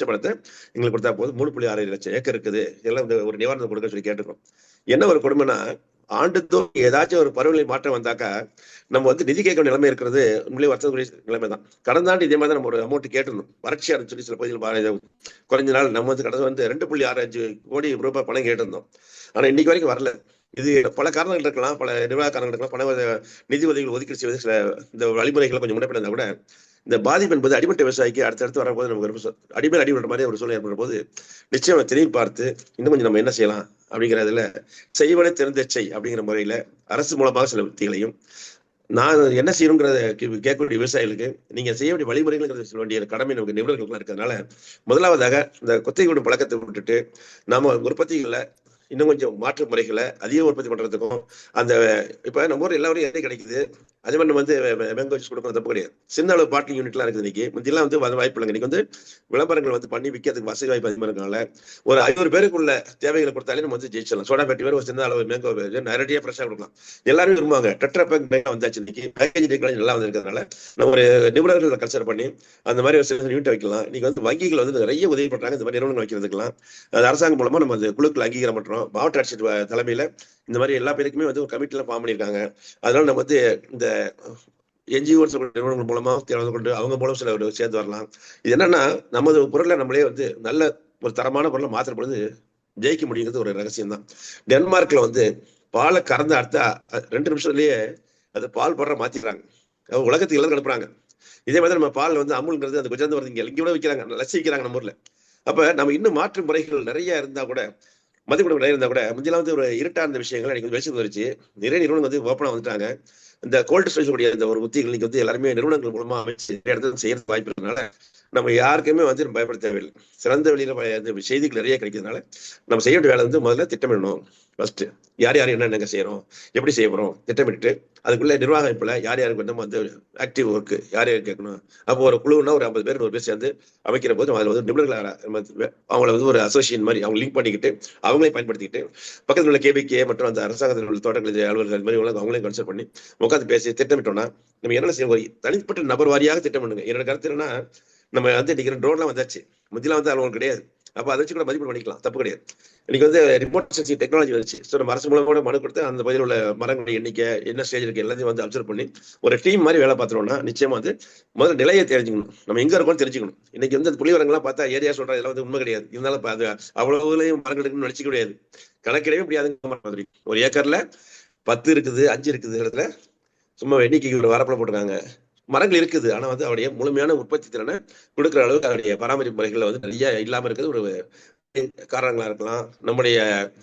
பணத்தை எங்களுக்கு கொடுத்தா போதும். 3.6 லட்சம் ஏக்கர் இருக்குது, எல்லாம் ஒரு நிவாரணம் கொடுக்க சொல்லி கேட்டுக்கிறோம். என்ன ஒரு கொடுமைனா ஆண்டுதோறும் ஏதாச்சும் ஒரு பருவநிலை மாற்றம் வந்தாக்கா நம்ம வந்து நிதி கேட்க நிலைமை இருக்கிறது உண்மையிலே வருத்தக்கூடிய நிலைமை தான். கடந்த ஆண்டு இதே மாதிரி தான் நம்ம ஒரு அமௌண்ட் கேட்டிருந்தோம். வறட்சியா சொல்லி சில பகுதியில் குறைஞ்ச நாள் நம்ம வந்து கடந்த வந்து 2.65 கோடி ரூபாய் பணம் கேட்டிருந்தோம். ஆனா இன்னைக்கு வரைக்கும் வரல. இது பல காரணங்கள் இருக்கலாம், பல நிர்வாக காரணங்கள் இருக்கலாம், பண நிதி உதவிகள் ஒதுக்கீடு செய்வது சில இந்த வழிமுறைகளை கொஞ்சம் முன்னெடுப்பு இருந்தால் கூட இந்த பாதிப்பு என்பது அடிமட்ட விவசாயிக்கு அடுத்தடுத்து வரும்போது நமக்கு அடிபடுற மாதிரி ஒரு சூழ்நிலை ஏற்படுற போது நிச்சயம் திரும்பி பார்த்து இன்னும் கொஞ்சம் நம்ம என்ன செய்யலாம் அப்படிங்கிறதுல செய்வனை தெரிந்தச்சை அப்படிங்கிற முறையில அரசு மூலமாக சில உத்திகளையும் நான் என்ன செய்யணுங்கிறத கேட்கக்கூடிய விவசாயிகளுக்கு நீங்க செய்ய வேண்டிய வழிமுறைகள் சொல்ல வேண்டிய கடமை நமக்கு நிபுணர்கள் இருக்கிறதுனால முதலாவதாக இந்த கொத்தை விடும் பழக்கத்தை விட்டுட்டு நம்ம உற்பத்திகளை இன்னும் கொஞ்சம் மாற்று முறைகளை அதிக உற்பத்தி பண்றதுக்கும் அந்த இப்ப நம்ம ஊர் எல்லாரும் எதை கிடைக்குது அதே மாதிரி நம்ம வந்து மேங்கோ ஜூஸ் கொடுக்கணும் தப்பு கிடையாது. சின்ன அளவு பாட்டிலிங் யூனிட்லாம் இருக்குது. இன்னைக்கு முந்தியெல்லாம் வந்து வாய்ப்பு இல்லைங்க. இன்னைக்கு வந்து விளம்பரங்கள் வந்து பண்ணி விற்கிறதுக்கு வசதி வாய்ப்பு அதிகமாக இருக்கனால ஒரு 500 பேருக்குள்ள தேவைகளை கொடுத்தாலே நம்ம வந்து ஜெயிச்சிடலாம். சோடா பேட்டி வேறு ஒரு சின்ன அளவு மேங்கோ நேரடியாக ஃப்ரெஷ்ஷாக கொடுக்கலாம். எல்லாரும் விரும்புவாங்க. டெட்ரா பேக் மேங்கோ வந்தாச்சு. இன்னைக்கு பேக்கேஜ் டெக்னாலஜி நல்லா வந்திருக்கிறதுனால நம்ம ஒரு நிபுணர்கள் கல்ச்சர் பண்ணி அந்த மாதிரி ஒரு சில யூனிட் வைக்கலாம். இன்னைக்கு வந்து வங்கிகள் வந்து நிறைய உதவி பண்றாங்க இந்த மாதிரி நிறுவனங்கள் வைக்கிறதுக்கலாம். அது அரசாங்கம் மூலமா நம்ம அந்த குழுக்கள் அங்கீகாரம் பண்றோம். மாவட்ட ஆட்சியர் தலைமையில இந்த மாதிரி எல்லா பேருக்குமே வந்து ஒரு கமிட்டிலாம் ஃபார்ம் பண்ணியிருக்காங்க. அதனால நம்ம வந்து இந்த என்ஜிஓஸ் நிறுவனங்கள் மூலமா தேர்ந்து கொண்டு அவங்க மூலம் சில சேர்ந்து வரலாம். இது என்னன்னா நமது பொருளை நம்மளே வந்து நல்ல ஒரு தரமான பொருளை மாற்றுற பொழுது ஜெயிக்க முடியுங்கிறது ஒரு ரகசியம் தான். டென்மார்க்ல வந்து பாலை கறந்து அடுத்த 2 நிமிஷத்துலயே அது பால் படுற மாத்திக்கிறாங்க, உலகத்துக்கு எல்லாரும் அனுப்புறாங்க. இதே மாதிரி நம்ம பால் வந்து அமுல்ங்கிறது அந்த குஜராத் வருது, இங்க கூட விற்கிறாங்க, லஸ்ஸி விற்கிறாங்க நம்ம ஊர்ல. அப்ப நம்ம இன்னும் மாற்று முறைகள் நிறைய இருந்தா கூட, மதிப்பீடு நிறைய இருந்தா கூட, முந்தியெல்லாம் வந்து ஒரு இருட்டா இருந்த விஷயங்கள் எனக்கு வெளிச்சம் வந்துருச்சு. நிறைய நிறுவனங்கள் வந்து ஓப்பனா வந்துட்டாங்க. இந்த கோல்டு ஸ்டோரேஜ் கூடிய இந்த ஒரு உத்திகள் இன்னைக்கு வந்து எல்லாருமே நிறுவனங்கள் மூலமா அமைச்சு இடத்துல செய்யறது வாய்ப்பு இருக்கிறதுனால நம்ம யாருக்குமே வந்து பயப்பட தேவையில்லை. சிறந்த வெளியில செய்திகள் நிறைய கிடைக்கிறதுனால நம்ம செய்ய வேண்டிய வேலை வந்து முதல்ல திட்டமிடணும். ஃபர்ஸ்ட் யார் யார் என்னென்ன செய்யறோம், எப்படி செய்ய போறோம் திட்டமிட்டு அதுக்குள்ள நிர்வாக அமைப்புல யார் யாருக்கு வந்து வந்து ஆக்டிவ் ஒர்க் யார் யார் கேட்கணும். அப்போ ஒரு குழுன்னா ஒரு 50 பேர் 100 பேர் சேர்ந்து அமைக்கிற போது அதில் வந்து நிபுணர்களாக அவங்கள வந்து ஒரு அசோசியேஷன் மாதிரி அவங்க லிங்க் பண்ணிக்கிட்டு அவங்களே பயன்படுத்திக்கிட்டு பக்கத்தில் உள்ள கேபிகே மற்றும் அந்த அரசாங்கத்தில் உள்ள தோட்டக்கலை அலுவலர்கள் மாதிரி அவங்களையும் கன்சல்ட் பண்ணி உட்காந்து பேசி திட்டமிட்டோம்னா நம்ம என்ன செய்ய தனிப்பட்ட நபர் வாரியாக திட்டமிடுங்க. என்னோட கருத்து என்னன்னா, நம்ம வந்து இன்னைக்கு ட்ரோன்லாம் வந்தாச்சு, முந்திலாம் வந்து அலுவலகம் கிடையாது. அப்போ அதை வச்சு கூட மதிப்பீடு பண்ணிக்கலாம், தப்பு கிடையாது. இன்னைக்கு வந்து ரிமோட் சென்சிங் டெக்னாலஜி வந்துச்சு. ஸோ நம்ம அரசு மூலம் கூட மனு கொடுத்து அந்த பகுதியில் உள்ள மரங்களுடைய எண்ணிக்கை என்ன ஸ்டேஜ் இருக்கு எல்லாத்தையும் வந்து அப்சர்வ் பண்ணி ஒரு டீம் மாதிரி வேலை பார்த்துட்டோம்னா நிச்சயமா வந்து முதல்ல நிலையை தெரிஞ்சுக்கணும், நம்ம எங்க இருக்கோம்னு தெரிஞ்சுக்கணும். இன்னைக்கு வந்து புலிவரங்கள்லாம் பார்த்தா ஏரியா சொல்ற எல்லாம் வந்து உண்மை கிடையாது. இருந்தாலும் அது அவ்வளவுலையும் மரங்கள் இருக்குன்னு நினைச்சிக்க முடியாது, கணக்கிடவே முடியாதுங்கிற மாதிரி. ஒரு ஏக்கர்ல 10 இருக்குது 5 இருக்குது இடத்துல சும்மா எண்ணிக்கைக்கு வரப்பில் போட்டிருக்காங்க. மரங்கள் இருக்குது, ஆனா வந்து அவருடைய முழுமையான உற்பத்தி திறனை கொடுக்குற அளவுக்கு அவருடைய பராமரிப்பு முறைகள் வந்து நிறைய இல்லாம இருக்கிறது ஒரு காரணங்களா இருக்கலாம். நம்முடைய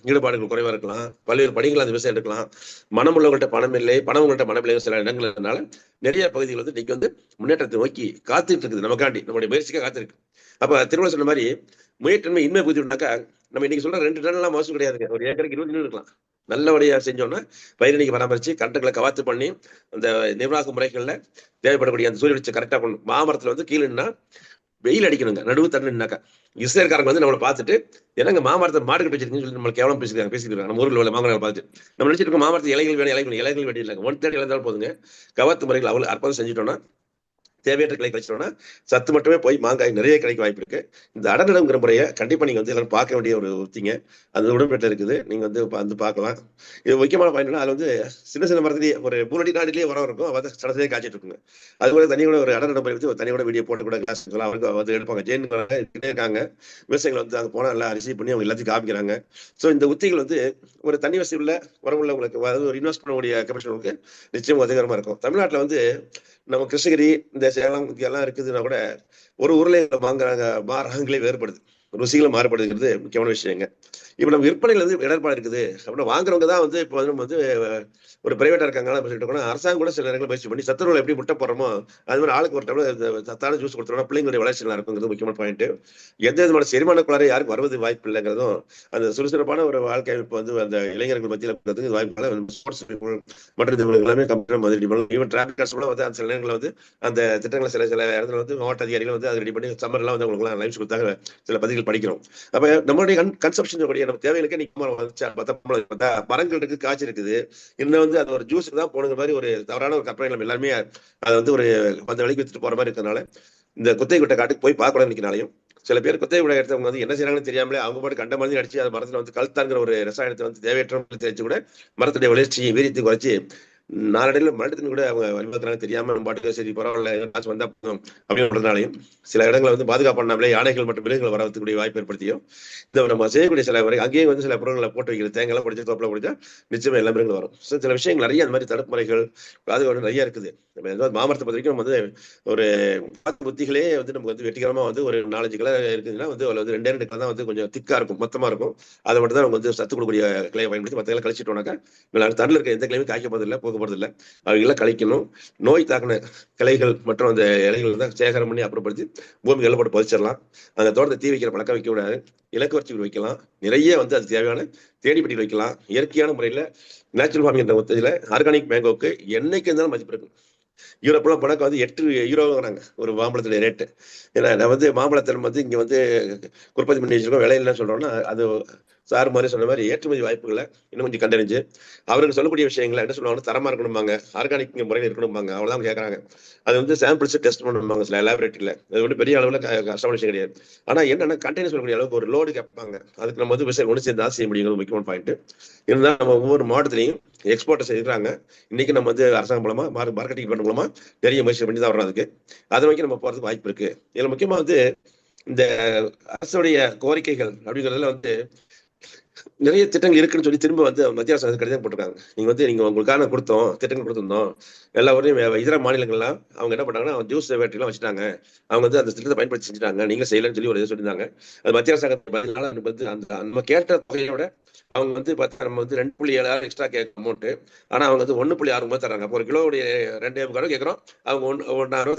ஈடுபாடுகள் குறைவா இருக்கலாம், பல்வேறு பணிகள் அந்த விவசாயம் இருக்கலாம், மனம் உள்ளவங்கள்ட்ட பணம் இல்லை, பணம் உங்கள்கிட்ட மனம் இல்லை, சில இடங்கள் இருந்தனால நிறைய பகுதிகள் வந்து இன்னைக்கு வந்து முன்னேற்றத்தை நோக்கி காத்துட்டு இருக்குது, நமக்காண்டி நம்முடைய முயற்சிக்காக காத்திருக்கு. அப்ப திருவள்ளுவர் சொன்ன மாதிரி முயற்சின்மை இன்மை புதினாக்கா நம்ம இன்னைக்கு சொல்ற 2 டன் எல்லாம் மோசம் கிடையாதுங்க. ஒரு ஏக்கருக்கு 20 டன் இருக்கலாம். நல்லபடியா செஞ்சோம்னா பயிரணிக்கு பராமரிச்சு கண்டுகளை கவாத்து பண்ணி அந்த நிர்வாக முறைகள்ல தேவைப்படக்கூடிய அந்த சூரிய வெளிச்சம் கரெக்டா பண்ணணும். மாமரத்துல வந்து கீழேன்னா வெயில் அடிக்கணுங்க, நடுவு தண்ணினாக்கா இஸ்ரேல்காரங்க வந்து நம்மளை பார்த்துட்டு என்னங்க மாமரத்தை மாடு கட்டி வச்சிருக்கீங்கன்னு சொல்லி நம்மளுக்கு கேவலம் பேசிக்கிறாங்க. நம்ம ஊரில் உள்ள மாமரங்களை பார்த்துட்டு நம்ம நினைச்சிட்டு இருக்கோம் மாமரத்து இலைகள் வேணும், இலைகள் வேண்டி இல்லைங்க, 1/3 இழந்தாலும் போதுங்க. கவாத்து முறைகள் அவ்வளவு அற்புதம் செஞ்சுட்டோம்னா தேவையற்ற கிளை கழிச்சிட்டோம்னா சத்து மட்டுமே போய் மாங்காய் நிறைய கிடைக்க வாய்ப்பு இருக்கு. இந்த அடநடுங்கிற முறையை கண்டிப்பா நீங்க வந்து எல்லாரும் பார்க்க வேண்டிய ஒரு உத்திங்க. அது உடம்பேட்டில் இருக்குது, நீங்க வந்து பார்க்கலாம். இது முக்கியமான பாயிண்ட்னா அதுல வந்து சின்ன சின்ன மரத்துலேயே ஒரு 3 அடி 4 அடியிலேயே உரம் இருக்கும், அதை சடத்தையே காய்ச்சிட்டு இருக்குங்க. அது கூட தனியோட ஒரு அடநடை பற்றி ஒரு தனியோட வீடியோ போட்டு கூட கிளாஸ் அவருக்கு வந்து எடுப்பாங்க. ஜெயின் இருக்காங்க விவசாயிகள் வந்து அங்கே போனால் எல்லாம் ரிசீவ் பண்ணி அவங்க எல்லாத்தையும் காமிக்கிறாங்க. ஸோ இந்த உத்திகள் வந்து ஒரு தனி வசதி உள்ள உரம் உள்ளவங்களுக்கு, அதாவது ஒரு இன்வெஸ்ட் பண்ணக்கூடிய கமிஷனுக்கு நிச்சயம் உதவிகரமா இருக்கும். தமிழ்நாட்டில் வந்து நம்ம கிருஷ்ணகிரி இந்த சேலம் எல்லாம் இருக்குதுன்னா கூட ஒரு ஊர்ல வாங்குறாங்க ரகங்களே வேறுபடுது, ருசிகளும் மாறுபடுதுங்கிறது முக்கியமான விஷயங்க. இப்ப நம்ம விற்பனையில வந்து இடர்பாடு இருக்குது அப்படின்னா வாங்குறவங்க தான் வந்து இப்போ நம்ம வந்து ஒரு பிரைவேட்டா இருக்காங்க அரசாங்கம் கூட சில நேரங்கள் முயற்சி பண்ணி சத்துணவுல எப்படி முட்டை போடுறோமோ அது மாதிரி ஆளுக்கு ஒரு டம்ளர் சத்தான ஜூஸ் கொடுத்தோம்னா பிள்ளைங்களுடைய வளர்ச்சி நல்லா இருக்குங்கிறது முக்கியமான பாயிண்ட். எந்த விதமான செரிமான குளாறு யாருக்கு வருவது வாய்ப்பு இல்லைங்கிறதும் அந்த சுறுசுறுப்பான ஒரு வாழ்க்கை அமைப்பு வந்து அந்த இளைஞர்கள் மத்தியில் வாய்ப்பு ஸ்போர்ட்ஸ் மற்றும் எல்லாமே ஈவன் டிராபிக் வந்து சில நேரங்களில் வந்து அந்த திட்டங்களை சில இடத்துல வந்து மாவட்ட அதிகாரிகள் வந்து அதை ரெடி பண்ணி சம்மர்லாம் வந்து அவங்களுக்கு லைஃப் கொடுத்தாங்க. சில பதிவுகள் படிக்கிறோம். அப்ப நம்மளுடைய கன்சப்ஷன் கூடிய நம்ம தேவைகளுக்கு மரங்கள் இருக்கு, காய்ச்சி இருக்குது, இன்னும் வந்து அது ஒரு ஜூஸுக்கு தான் போனுங்கிற மாதிரி ஒரு தவறான ஒரு கற்பனை நம்ம எல்லாருமே அதை வந்து ஒரு 10 வழிக்கு வித்துட்டு போற மாதிரி இருக்கிறதுனால இந்த குத்தை விட்ட காட்டுக்கு போய் பார்க்க நினைக்கிறாலையும் சில பேர் குத்தை விட எடுத்தவங்க வந்து என்ன செய்யறாங்கன்னு தெரியாமலே அவங்க பாட்டு கண்ட மாதிரி அடிச்சு அது மரத்துல வந்து கழுத்தாங்கிற ஒரு ரசாயனத்தை வந்து தேவையற்ற தெரிஞ்சு கூட மரத்துடைய வளர்ச்சியை வீரியத்தை குறைச்சி நாளடைவில் மரத்துக்கு கூட அவங்க வழிபாடுறாங்க தெரியாம பாட்டுக்கு சரி பரவாயில்ல காசு வந்தா அப்படின்றதுனாலையும் சில இடங்களை வந்து பாதுகாப்பு பண்ணாமலே யானைகள் மற்றும் விலங்குகள் வரக்கூடிய வாய்ப்பு ஏற்படுத்தியும் இந்த நம்ம செய்யக்கூடிய சில வரை அங்கேயும் வந்து சில பொருட்களை போட்டு வைக்கிறது தேங்காய் பிடிச்சி தோப்பில் பிடிச்சா நிச்சயமா எல்லா மிருகங்களும் வரும். சில விஷயங்கள் நிறைய அந்த மாதிரி தடுப்பு முறைகள் பாதுகாப்பு நிறைய இருக்குது. மாமரத்தை பொறுத்த வரைக்கும் வந்து ஒரு புத்திகளே வந்து நமக்கு வந்து வெற்றிகரமா வந்து ஒரு 4-5 கிளை இருக்குதுன்னா வந்து அதுல வந்து 2 கிளை தான் வந்து கொஞ்சம் திக்கா இருக்கும், மொத்தமா இருக்கும். அதை மட்டும் தான் நம்ம வந்து சத்து கொடுக்கக்கூடிய கிளையை பயன்படுத்தி மற்ற கிளை கழிச்சிட்டோம்னாக்கா தண்ணில் இருக்க எந்த கிளையும் காய்க்க போதில்லை, போக போறது இல்லை. அவைகளை கழிக்கணும். நோய் தாக்கின கிளைகள் மற்றும் அந்த இலைகள் தான் சேகரம் பண்ணி அப்புறப்படுத்தி பூமிக்கு எல்லாம் போட்டு பதிச்சிடலாம். அந்த தோட்டத்தை தீ வைக்கிற பழக்கம் வைக்க கூடாது, இலக்கு வச்சு வைக்கலாம். நிறைய வந்து அது தேவையான தேடிப்பட்டி வைக்கலாம். இயற்கையான முறையில நேச்சுரல் ஃபார்மிங் என்ற ஒத்தையில ஆர்கானிக் மேங்கோக்கு என்னைக்கு இருந்தாலும் மதிப்பு இருக்கு. யூரோப்லாம் பணக்கம் வந்து 8 யூரோங்கிறாங்க ஒரு மாம்பழத்துடைய ரேட்டு. ஏன்னா நான் வந்து மாம்பழத்தை வந்து இங்க வந்து உற்பத்தி பண்ணி வச்சிருக்கோம், விலையில்லைன்னு சொல்றோம்னா அது சார் மாதிரி சொன்ன மாதிரி ஏற்றுமதி வாய்ப்புகளை இன்னும் கொஞ்சம் கண்டறிஞ்சு அவருக்கு சொல்லக்கூடிய விஷயங்களை என்ன சொல்லுவாங்க, தரமா இருக்கணும்பாங்க, ஆர்கானிக் முறையில் இருக்கணும்பாங்க, அவ்வளவுதான் கேட்கறாங்க. அது வந்து சாம்பிள்ஸ் டெஸ்ட் பண்ணுவாங்க சில லேபரேட்டரியில். அது வந்து பெரிய அளவில் கஷ்டமான விஷயம் கிடையாது. ஆனா என்னன்னா கண்டெய்னர் சொல்லக்கூடிய அளவுக்கு ஒரு லோடு கேட்பாங்க. அதுக்கு நம்ம வந்து விஷயம் ஒன்று சேர்ந்து செய்ய முடியுங்கிறது முக்கியமான பாயிண்ட். இருந்தால் நம்ம ஒவ்வொரு மாவட்டத்திலையும் எக்ஸ்போர்ட்டை செய்திருக்காங்க. இன்னைக்கு நம்ம வந்து அரசாங்கம் மூலமா மார்க்கெட்டிங் பண்ண மூலமா நிறைய முயற்சி பண்ணி தான் வர்றோம். அதுக்கு அதை நோக்கி நம்ம போறதுக்கு வாய்ப்பு இருக்கு. இதுல முக்கியமா வந்து இந்த அரசுடைய கோரிக்கைகள் அப்படிங்கிறதுல வந்து நிறைய திட்டங்கள் இருக்குன்னு சொல்லி திரும்ப வந்து மத்திய அரசு கடிதம் போட்டிருக்காங்க. நீங்க உங்களுக்கான கொடுத்தோம், திட்டங்கள் கொடுத்திருந்தோம். எல்லா ஊரையும் இதர மாநிலங்கள்லாம் அவங்க என்ன பண்ணாங்கன்னா ஜூஸ் ஃபேக்டரிலாம் வச்சுட்டாங்க. அவங்க வந்து அந்த திட்டத்தை பயன்படுத்தி செஞ்சுட்டாங்க. நீங்க செய்யலன்னு சொல்லி ஒரு இது சொல்லியிருந்தாங்க. அது மத்திய அரசாங்கம் வந்து அந்த நம்ம கேட்ட தொகையோட அவங்க வந்து பார்த்தா நம்ம வந்து 2.7 எக்ஸ்ட்ரா கேட்க அமௌண்ட். ஆனா அவங்க வந்து 1.6 தர்றாங்க. அப்போ 1 கிலோவுடைய 2.5 கேட்கறோம். அவங்க 1.6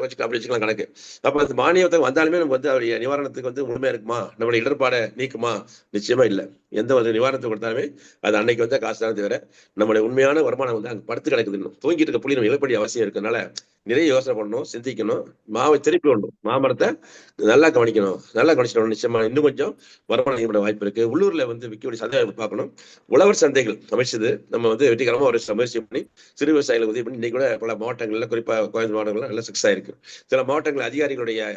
வச்சுக்கலாம், அப்படி வச்சுக்கலாம் கணக்கு. அப்ப அந்த மானியத்தை வந்தாலுமே நமக்கு வந்து அவருடைய நிவாரணத்துக்கு வந்து முழுமையா இருக்குமா, நம்மளுடைய இடர்பாடை நீக்குமா? நிச்சயமா இல்லை. எந்த ஒரு நிவாரணத்தை கொடுத்தாலுமே அது அன்னைக்கு வந்து காசு தான் தவிர நம்மளுடைய உண்மையான வருமானம் வந்து அங்க படுத்து கிடக்குது. இன்னும் தூங்கிட்டு இருக்க புள்ளி நம்ம இழப்படி அவசியம் இருக்கிறதுனால நிறைய யோசனை பண்ணணும், சிந்திக்கணும். மாவை திருப்பி விடணும், மாமரத்தை நல்லா கவனிக்கணும். நல்லா கவனிச்சிடணும். நிச்சயமா இன்னும் கொஞ்சம் வருமானம் ஏற்பட வாய்ப்பு இருக்கு. உள்ளூர்ல வந்து விற்கக்கூடிய சந்தைகளை பார்க்கணும். உழவர் சந்தைகள் அமைச்சது நம்ம வந்து வெற்றிகரமா ஒரு முயற்சி பண்ணி சிறு விவசாயிகளை உதவி பண்ணி இன்னைக்கு கூட பல மாவட்டங்கள்ல, குறிப்பா கோயம்புத்தூர் மாவட்டங்கள்ல நல்ல சக்சஸ் ஆயிருக்கு. சில மாவட்டங்கள் அதிகாரிகளுடைய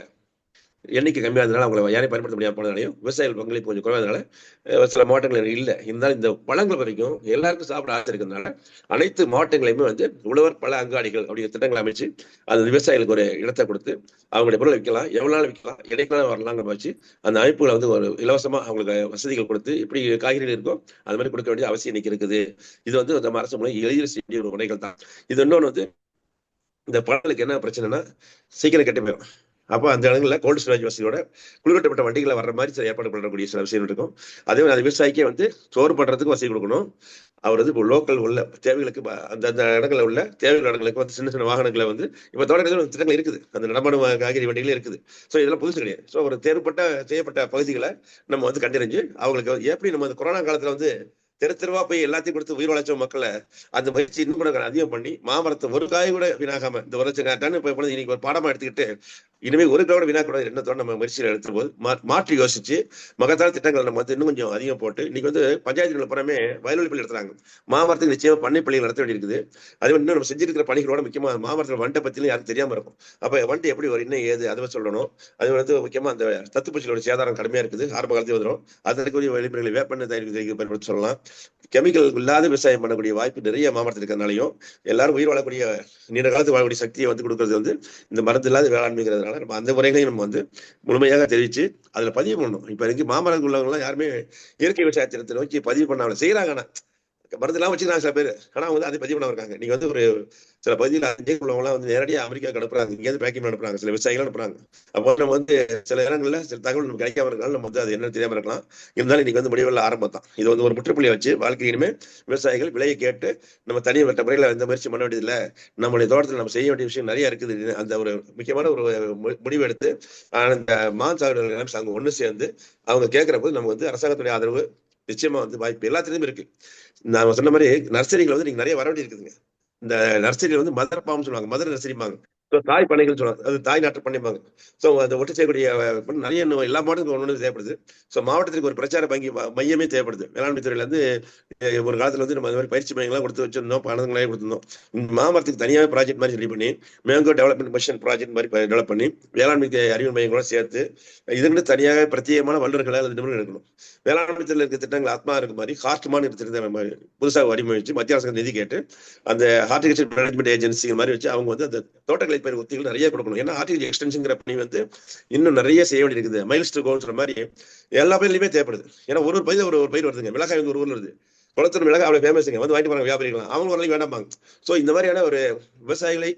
எண்ணிக்கை கம்மியானதுனால அவங்களை யாரையும் பயன்படுத்த முடியாம போனதாலையும் விவசாயிகள் பங்களிப்பு கொஞ்சம் குறைவாதனால சில மாவட்டங்கள் இல்லை. இருந்தாலும் இந்த பழங்கள் வரைக்கும் எல்லாருக்கும் சாப்பிட ஆசை இருக்கிறதுனால அனைத்து மாவட்டங்களையுமே வந்து உழவர் பழ அங்காடிகள் அப்படிங்கிற திட்டங்களை அமைச்சு அந்த விவசாயிகளுக்கு ஒரு இடத்தை கொடுத்து அவங்களுடைய பொருளை விற்கலாம், எவ்வளவு நாள் விற்கலாம், இடைக்காலம் வரலாங்க வச்சு அந்த அமைப்புகளை வந்து ஒரு இலவசமா அவங்களுக்கு வசதிகள் கொடுத்து இப்படி காய்கறிகள் இருக்கோ அது மாதிரி கொடுக்க வேண்டிய அவசியம் இன்னைக்கு இருக்குது. இது வந்து நம்ம அரசு மூலம் எளிதில் செய்ய ஒரு முறைகள் தான். இது இன்னொன்று வந்து இந்த பழங்களுக்கு என்ன பிரச்சனைனா சீக்கிரம் கெட்டு போயிடும். அப்போ அந்த இடங்களில் கோல்டு ஸ்டோரேஜ் வசதியோட குளிரூட்டப்பட்ட வண்டிகளை வர்ற மாதிரி சில ஏற்பாடு பண்ணக்கூடிய சில விஷயம் இருக்கும். அதே மாதிரி அந்த விவசாயிக்கே வந்து சோறு பண்றதுக்கு வசதி கொடுக்கணும். அவர் வந்து இப்போ லோக்கல் உள்ள தேவைகளுக்கு அந்த இடங்களில் உள்ள தேவைகள் இடங்களுக்கு வந்து சின்ன சின்ன வாகனங்களை வந்து இப்போ தொடர்ந்து திட்டங்கள் இருக்குது. அந்த நடமாடும் காய்கறி வண்டிகளே இருக்குது. ஸோ இதெல்லாம் புதுசு கிடையாது. ஸோ ஒரு செய்யப்பட்ட பகுதிகளை நம்ம வந்து கண்டறிஞ்சு அவங்களுக்கு எப்படி நம்ம அந்த கொரோனா காலத்துல வந்து தெருவா போய் எல்லாத்தையும் கொடுத்து உயிர் வளர்ச்ச மக்களை அந்த முயற்சி இன்னும் கூட அதிகம் பண்ணி மாமரத்தை ஒரு காய் கூட வீணாகாம இந்த ஒரு டன் இன்னைக்கு ஒரு பாடமா எடுத்துக்கிட்டு இனிமே ஒரு காய் கூட வீணாக்கூடாது எண்ணத்தோட நம்ம முயற்சியில் எடுத்த போது மாற்றி யோசிச்சு மகத்தான திட்டங்கள் நம்ம வந்து இன்னும் கொஞ்சம் அதிகம் போட்டு இன்னைக்கு வந்து பஞ்சாயத்துகள் புறமே வயல்வெளி பள்ளி நடத்துறாங்க. மாமரத்துக்கு நிச்சயமா பண்ணை பள்ளிகள் நடத்த வேண்டியிருக்குது. அதே மாதிரி இன்னும் நம்ம செஞ்சிருக்கிற பணிகளோட முக்கியமா மாமரத்தில் வண்டை பத்தியும் யாருக்கு தெரியாம இருக்கும். அப்ப வண்டு எப்படி ஒரு இன்னும் ஏது அதை சொல்லணும். அது வந்து முக்கியமா அந்த தத்துப்பூச்சிகளோட சேதாரம் கடுமையா இருக்குது. ஆரம்ப காலத்தில் வந்துடும். அதற்குரிய வழிமுறைகளை வேப்பெண்ணெய் தயாரிக்க பயன்படுத்தி சொல்லலாம். கெமிக்கல் இல்லாத விவசாயம் பண்ணக்கூடிய வாய்ப்பு நிறைய மாமரத்தில் இருக்கிறதுனாலையும் எல்லாரும் உயிர் வாழக்கூடிய நீண்ட காலத்து வாழக்கூடிய சக்தியை வந்து கொடுக்கறது வந்து இந்த மருந்து இல்லாத வேளாண்மைங்கிறதுனால நம்ம அந்த முறைகளையும் நம்ம வந்து முழுமையாக தெரிவிச்சு அதுல பதிவு பண்ணணும். இப்ப எனக்கு மாமரம் உள்ளவங்க எல்லாம் யாருமே இயற்கை விவசாயத்தை நோக்கி பதிவு பண்ணாமல் செய்யறாங்க. ஆனா மருந்துலாம் வச்சுக்கிறாங்க சில பேர். ஆனா வந்து அதை பதிவு பண்ண இருக்காங்க. நீங்க வந்து ஒரு சில பகுதியில் உள்ளவங்கலாம் வந்து நேரடியாக அமெரிக்காவுக்கு அனுப்புறாங்க, இங்கேயாவது பேக்கிங் அனுப்புறாங்க, சில விவசாயிகள் அனுப்புறாங்க. அப்போ நம்ம வந்து சில இடங்கள்ல சில தகவல் நமக்கு கிடைக்காம இருக்கலாம், நம்ம வந்து அது என்ன தெரியாம இருக்கலாம். இருந்தாலும் இன்னைக்கு வந்து முடிவுள்ள ஆரம்பம் தான். இது வந்து ஒரு முற்றுப்புள்ளியை வச்சு வாழ்க்கையிலுமே விவசாயிகள் விலையை கேட்டு நம்ம தனிப்பட்ட முறையில் எந்த முயற்சி பண்ண வேண்டியதில்லை. நம்மளுடைய தோட்டத்தில் நம்ம செய்ய வேண்டிய விஷயம் நிறைய இருக்குது. அந்த ஒரு முக்கியமான ஒரு முடிவு எடுத்து அந்த மாசாளர்கள் அங்கே ஒன்று சேர்ந்து அவங்க கேட்கிற போது நம்ம வந்து அரசாங்கத்துடைய ஆதரவு நிச்சயமா வந்து வாய்ப்பு எல்லாத்துலயும் இருக்கு. நான் சொன்ன மாதிரி நர்சரிகள் வந்து நீங்க நிறைய வர வேண்டி இருக்குதுங்க. இந்த நர்சரியில் வந்து மதர் பாம் சொல்லுவாங்க, மதர் நர்சரிப்பாங்க. தாய் பண்ணைகள் சொல்லுவாங்க, அது தாய் நாட்டு பண்ணிப்பாங்க. ஸோ அதை ஒட்டு செய்யக்கூடிய நிறைய எல்லா மாவட்டத்துக்கும் ஒன்று தேவைப்படுது. ஸோ மாவட்டத்துக்கு ஒரு பிரச்சார மையமே தேவைப்படுது. வேளாண்மை துறையில இருந்து ஒரு காலத்துல வந்து நம்ம அந்த மாதிரி பயிற்சி மையங்கள்லாம் கொடுத்து வச்சிருந்தோம், பணங்களே கொடுத்துருந்தோம். இந்த மாமரத்துக்கு தனியாக ப்ராஜெக்ட் மாதிரி ரெடி பண்ணி மேங்கோ டெவலப்மெண்ட் மிஷன் ப்ராஜெக்ட் மாதிரி டெவலப் பண்ணி வேளாண்மைக்கு அறிவு மையங்களோட சேர்த்து இதுக்கு தனியாக பிரத்யேகமான வல்லுநர்களை அல்லது நிபுணர்கள் எடுக்கணும். வேளாண்மை துறையில் இருக்க திட்டங்கள் ஆத்மா இருக்க மாதிரி ஹார்ட்மான் திட்டத்தை புதுசாக வடிவமைச்சு மத்திய அரசு நிதி கேட்டு அந்த ஹார்டிகல்ச்சர் மேனேஜ்மெண்ட் ஏஜென்சி மாதிரி வச்சு அவங்க வந்து அந்த தோட்டக்கலை பயிர் உத்திகள் நிறைய கொடுக்கணும். ஏன்னா ஹார்டிகல்ச்சர் எக்ஸ்டென்ஷன் பணி வந்து இன்னும் நிறைய செய்ய வேண்டி இருக்குது. மைல்ஸ்டோன் கோல்ஸ் மாதிரி எல்லா பயிரிலுமே தேவைப்படுது. ஏன்னா ஒரு பயிர் ஒரு பயிர் வருதுங்க. மிளகாய் வந்து ஒரு ஊர்ல வருது, குளத்தூர் மிளகாய் அவ்வளவு ஃபேமஸுங்க, வந்து வாங்கிட்டு போறாங்க வியாபாரிகள், அவங்க ஒரு வேண்டாமாங்க. ஸோ இந்த மாதிரியான ஒரு விவசாயிகளை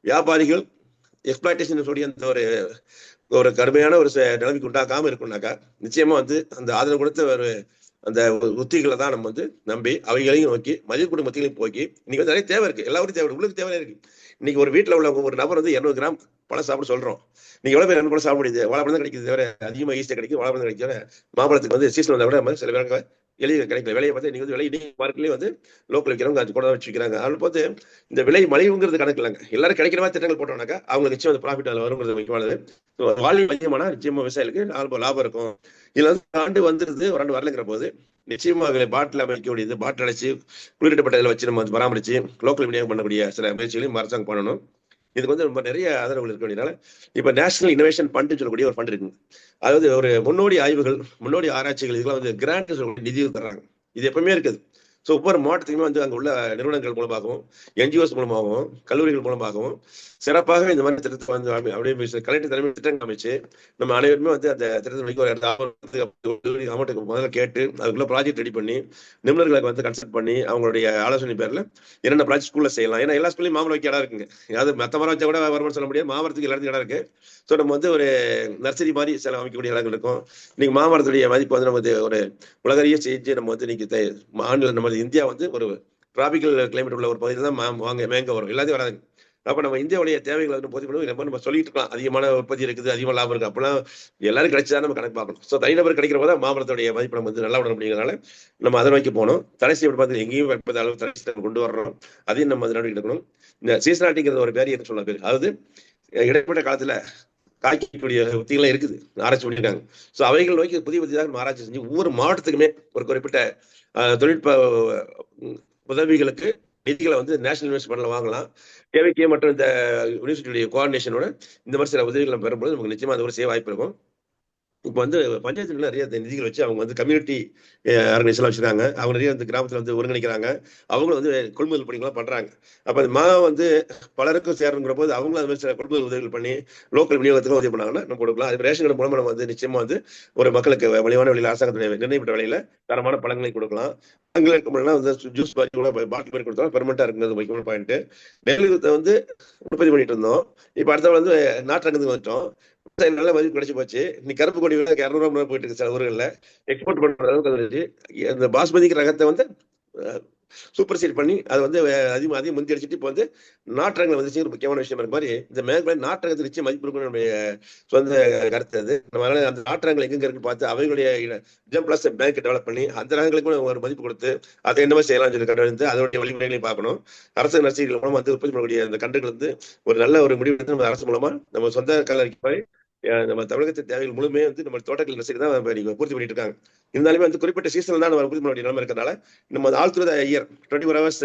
வியாபாரிகள் எக்ஸ்பிளாய்டேஷன் சொல்லி அந்த ஒரு கடுமையான ஒரு நிலைமைக்கு உண்டாக்காம இருக்கும்னாக்கா நிச்சயமா வந்து அந்த ஆதரவு கொடுத்த ஒரு அந்த உத்திகளை தான் நம்ம வந்து நம்பி அவைகளையும் நோக்கி மதிப்பு குடும்ப மத்தியிலையும் போக்கி இன்னைக்கு வந்து நிறைய தேவை இருக்கு. எல்லாருக்கும் தேவை, உங்களுக்கு தேவையா இருக்கு. இன்னைக்கு ஒரு வீட்டுல உள்ள ஒரு நபர் வந்து 200 கிராம் பழம் சாப்பிட சொல்றோம். நீங்க எவ்வளவு பேர் 200 பழம் சாப்பிட முடியுது? வாழைப்பழம் தான் கிடைக்குது தவிர அதிகமாக ஈஸியாக கிடைக்கும். வாழைப்பழம் கிடைக்கிற மாம்பழத்துக்கு வந்து சீசன் வந்த விட சில பேருக்கு எளிய கிடைக்கல. விலையை பார்த்து நீங்க வந்து விலை மார்க்கெட்லேயே வந்து லோக்கல் விற்கிறவங்க அது கூட வச்சு விற்கிறாங்க. அது போது இந்த விலை மலிவுங்கிறது கணக்கு இல்லைங்க. எல்லாரும் கிடைக்கிற மாதிரி திட்டங்கள் போட்டோம்னாக்கா அவங்க நிச்சயம் வந்து ப்ராஃபிட் அதில் வருங்கிறது முக்கியமானது. வாழ்வு மையமானா நிச்சயமா விவசாயிகளுக்கு லாபம் இருக்கும். இதுல வந்து ஆண்டு வந்துருது, ஒரு ஆண்டு வரலைங்கிற போது நிச்சயமாக பாட்டில் அமைக்கக்கூடியது, பாட்டில் அடைச்சு குளிரூட்டப்பட்டதில் வச்சு நம்ம வந்து பராமரிச்சு லோக்கல் விநியோகம் பண்ணக்கூடிய சில முயற்சிகளையும் அரசாங்கம் பண்ணணும். இதுக்கு வந்து ரொம்ப நிறைய ஆதரவுகள் இருக்க வேண்டியனால இப்ப நேஷனல் இனோவேஷன் ஃபண்ட் சொல்லக்கூடிய ஒரு ஃபண்ட் இருக்குங்க. அதாவது ஒரு முன்னோடி ஆய்வுகள், முன்னோடி ஆராய்ச்சிகள், இதெல்லாம் வந்து கிராண்ட் சொல்லக்கூடிய நிதி தர்றாங்க. இது எப்பவுமே இருக்குது. ஸோ ஒவ்வொரு மாவட்டத்துக்குமே வந்து அங்கே உள்ள நிறுவனங்கள் மூலமாகவும் என்ஜிஓஸ் மூலமாகவும் கல்லூரிகள் மூலமாகவும் சிறப்பாக இந்த மாதிரி திட்டத்தை வந்து அப்படியே கலெக்டர் தலைமை திட்டங்கள் அமைச்சு நம்ம அனைவருமே வந்து அந்த திட்டத்தை வைக்க ஒரு அமௌண்ட்டுக்கு முதல்ல கேட்டு அதுக்குள்ள ப்ராஜெக்ட் ரெடி பண்ணி நிபுணர்களுக்கு வந்து கன்சல்ட் பண்ணி அவங்களுடைய ஆலோசனை பேரில் என்னென்ன ப்ராஜெக்ட் ஸ்கூலில் செய்யலாம். ஏன்னா எல்லா ஸ்கூல்லையும் மாமரம் வைக்க இடம் இருக்குங்க. அதாவது மற்ற மரம் வச்சா கூட வருமானம் சொல்ல முடியாது, மாமரத்துக்கு எல்லாத்துக்கும் இடம் இருக்கு. ஸோ நம்ம வந்து ஒரு நர்சரி மாதிரி சில அமைக்கக்கூடிய இடங்கள் இருக்கும். இன்னைக்கு மாமரத்துடைய மதிப்பு வந்து நம்ம ஒரு உலகறிய செஞ்சு நம்ம வந்து இன்னைக்கு மாநில நம்ம இந்தியா வந்து ஒரு டிராபிக்கல் கிளைமேட் உள்ள ஒரு பகுதியில் தான் மேங்க வரும், எல்லாத்தையும் வராது. அப்ப நம்ம இந்தியாவுடைய தேவைகளை வந்து பூர்த்தி பண்ணி நம்ம சொல்லிட்டு இருக்கலாம், அதிகமான உற்பத்தி இருக்குது, அதிகமாக லாபம் இருக்கு. அப்பெல்லாம் எல்லாரும் கிடைச்சா நம்ம கணக்கு பார்க்கணும். ஸோ தனிநபர் கிடைக்கிற போது மாமரத்துடைய மதிப்பு நம்ம வந்து நல்லா விட அப்படிங்கிறதுனால நம்ம அதை நோக்கி போகணும். தடை செய்யப்பட்டு எங்கேயும் வைப்பது அளவு தடை கொண்டு வரணும், அதையும் நம்ம நடவடிக்கை எடுக்கணும். இந்த சீசனாலிட்டிங்கிறது ஒரு பேரியர் சொல்ல பேர், அதாவது இடைப்பட்ட காலத்துல காய்க்கக்கூடிய உத்திகள்லாம் இருக்குது, ஆராய்ச்சி பண்ணியிருக்காங்க. ஸோ அவைகள் நோக்கி புதிதாக ஆராய்ச்சி செஞ்சு ஒவ்வொரு மாவட்டத்துக்குமே ஒரு குறிப்பிட்ட தொழில்நுட்ப உதவிகளுக்கு நிதிகளை வந்து நேஷனல் யூனிவர்சிட்டி ஃபண்ட்ல வாங்கலாம். கேவிகே மற்றும் இந்த யூனிவர்சிட்டியுடைய கோஆர்டினேஷனோட இந்த மாதிரி சில உதவிகளை பெறும்போது நமக்கு நிச்சயமா அது ஒரு செய்ய வாய்ப்பு இருக்கும். இப்போ வந்து பஞ்சாயத்துல நிறைய நிதிகள் வச்சு அவங்க வந்து கம்யூனிட்டி ஆர்கனைசேஷன் வச்சிருக்காங்க. அவங்க நிறைய வந்து கிராமத்துல வந்து ஒருங்கிணைக்கிறாங்க. அவங்களும் வந்து கொள்முதல் பணிகள்லாம் பண்றாங்க. அப்ப அந்த வந்து பலருக்கும் சேரணுங்கிற போது அவங்களும் அது மாதிரி சில கொள்முதல் உதவிகள் பண்ணி லோக்கல் விநியோகத்துக்கும் உதவி பண்ணாங்கன்னா நம்ம கொடுக்கலாம். அது ரேஷன் கார்டு மூலமா நம்ம வந்து நிச்சயமா வந்து ஒரு மக்களுக்கு மலிவான விலையில் அரசாங்கத்துடைய நிர்ணயிப்பட்ட விலையில தரமான பழங்களை கொடுக்கலாம். வந்து ஜூஸ் பாக்கெட் கூட பாட்டில் மாதிரி கொடுத்தோம், பெர்மனண்டா இருக்கிறது முக்கியமான பாயிண்ட். நெல்லுத்தை வந்து உற்பத்தி பண்ணிட்டு இருந்தோம். இப்ப அடுத்த வந்து நாட்டுக்கு வந்துட்டோம். நல்ல மதிப்பு கிடைச்சி போச்சு. நீ கருப்பு கொடி 200 போயிட்டு இருக்கு சில ஊர்களில் எக்ஸ்போர்ட் பண்ற அளவுக்கு வந்துருச்சு. இந்த பாஸ்மதி ரகத்தை வந்து சூப்பர் சீட் பண்ணி அது வந்து அதிகம் முந்தி அடிச்சுட்டு இப்போ வந்து நாட்டரங்கள் வந்துச்சு. ஒரு முக்கியமான விஷயம் இருக்கு மாதிரி இந்த மேற்கொள்ள நாட்டரகத்தை நிச்சயம் மதிப்பு இருக்கணும் நம்முடைய சொந்த கருத்து. அது நம்ம அந்த நாட்டரங்கள் எங்க இருக்கு பார்த்து அவைகளுடைய பிளஸ் பேங்க் டெவலப் பண்ணி அந்த ரகங்களுக்கும் ஒரு மதிப்பு கொடுத்து அதை என்ன மாதிரி செய்யலாம் சொல்லி கண்டு அதோடைய வழிமுறைகளையும் பார்க்கணும். அரசு நர்சரிகள் மூலமா வந்து உற்பத்தி பண்ணக்கூடிய அந்த கன்றுகள் வந்து ஒரு நல்ல ஒரு முடிவு எடுத்து நம்ம அரசு மூலமா நம்ம சொந்த கல்லறிக்கை நம்ம தமிழகத்தின் தேவைகள் முழுமே வந்து நம்ம தோட்டக்கல் நர்சரி தான் பூர்த்தி பண்ணிட்டு இருக்காங்க. இருந்தாலுமே வந்து குறிப்பிட்ட சீசன் தான் நம்ம பூர்த்தி பண்ண வேண்டிய நிலைமை இருக்கிறதுனால நம்ம all through the year 24 hours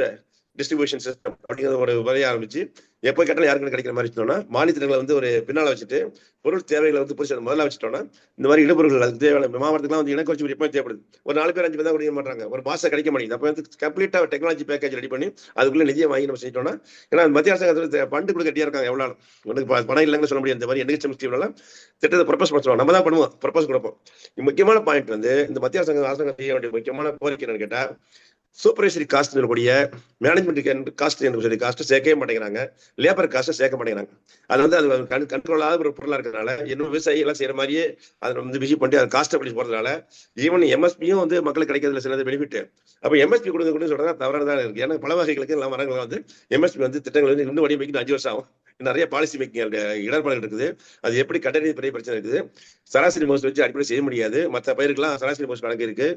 distribution system அப்படிங்கிற ஒரு வரைய ஆரம்பிச்சு எப்போ கேட்டாலும் யாருக்கும் கிடைக்கிற மாதிரி வச்சுட்டோம்னா மாநிலங்களை வந்து ஒரு பின்னால வச்சுட்டு பொருள் தேவைகளை வந்து புரிச்சு முதல்ல வச்சுட்டோம்னா இந்த மாதிரி இடப்பொருள்கள் அதுக்கு தேவையான மாவட்டத்துக்குலாம் வந்து இனக்குறைச்சி எப்போ தேவைப்படுது. ஒரு 4 பேர் 5 பேர் தான் குடிக்க மாட்டாங்க, ஒரு மாசம் கிடைக்க மாட்டேங்குது. அப்போ வந்து கம்ப்ளீட்டா டெக்னாலஜி பேக்கேஜ் ரெடி பண்ணி அதுக்குள்ள நிதியை வாங்கி நம்ம செஞ்சோம்னா, ஏன்னா மத்திய அரசாங்கத்தில் ஃபண்டு கொடுக்க கட்டியா இருக்காங்க. எவ்வளோ உனக்கு பணம் இல்லைன்னு சொல்ல முடியாது. இந்த மாதிரி NHM ஸ்கீம்லாம் திட்டத்தை ப்ரொபோஸ் பண்ணுவோம், நம்ம தான் பண்ணுவோம், ப்ரொபோஸ் கொடுப்போம். முக்கியமான பாயிண்ட் வந்து இந்த மத்திய அரசாங்கம் செய்ய வேண்டிய முக்கியமான கோரிக்கை என்னன்னு கேட்டா, சூப்பர்வைசரி காஸ்ட் சொல்லக்கூடிய மேனேஜ்மெண்ட் காஸ்ட் என்று சொல்லி காஸ்ட் சேர்க்கவே மாட்டேங்கிறாங்க, லேபர் காஸ்ட்டை சேர்க்க மாட்டேங்கிறாங்க. அது வந்து அது கண்ட்ரோலாத ஒரு பொருளாக இருக்கிறதுனால இன்னும் விவசாயி எல்லாம் செய்யற மாதிரியே அதை வந்து பிஸி பண்ணி அதை காஸ்ட்டை பிடிச்சி போறதுனால ஈவன் MSPயும் வந்து மக்களுக்கு கிடைக்கிறதுல சிலது பெனிஃபிட். அப்போ MSP கொடுங்க சொல்றதா தவறானதான் இருக்கு. ஏன்னா பல வகைகளுக்கு எல்லாம் மரங்கள் வந்து MSP வந்து திட்டங்கள் வந்து இன்னும் வடிவமைக்கு 5 வருஷம் ஆகும். நிறைய பாலிசி மேக்கிங் இடர்பாடுகள் இருக்குது. அது எப்படி கட்டணி பெரிய பிரச்சனை இருக்குது. சராசரி மோஸ்ட் வச்சு அடிப்படை செய்ய முடியாது. மற்ற பயிருக்கெல்லாம் சராசரி மோஸ்ட் கணக்கு இருக்கு.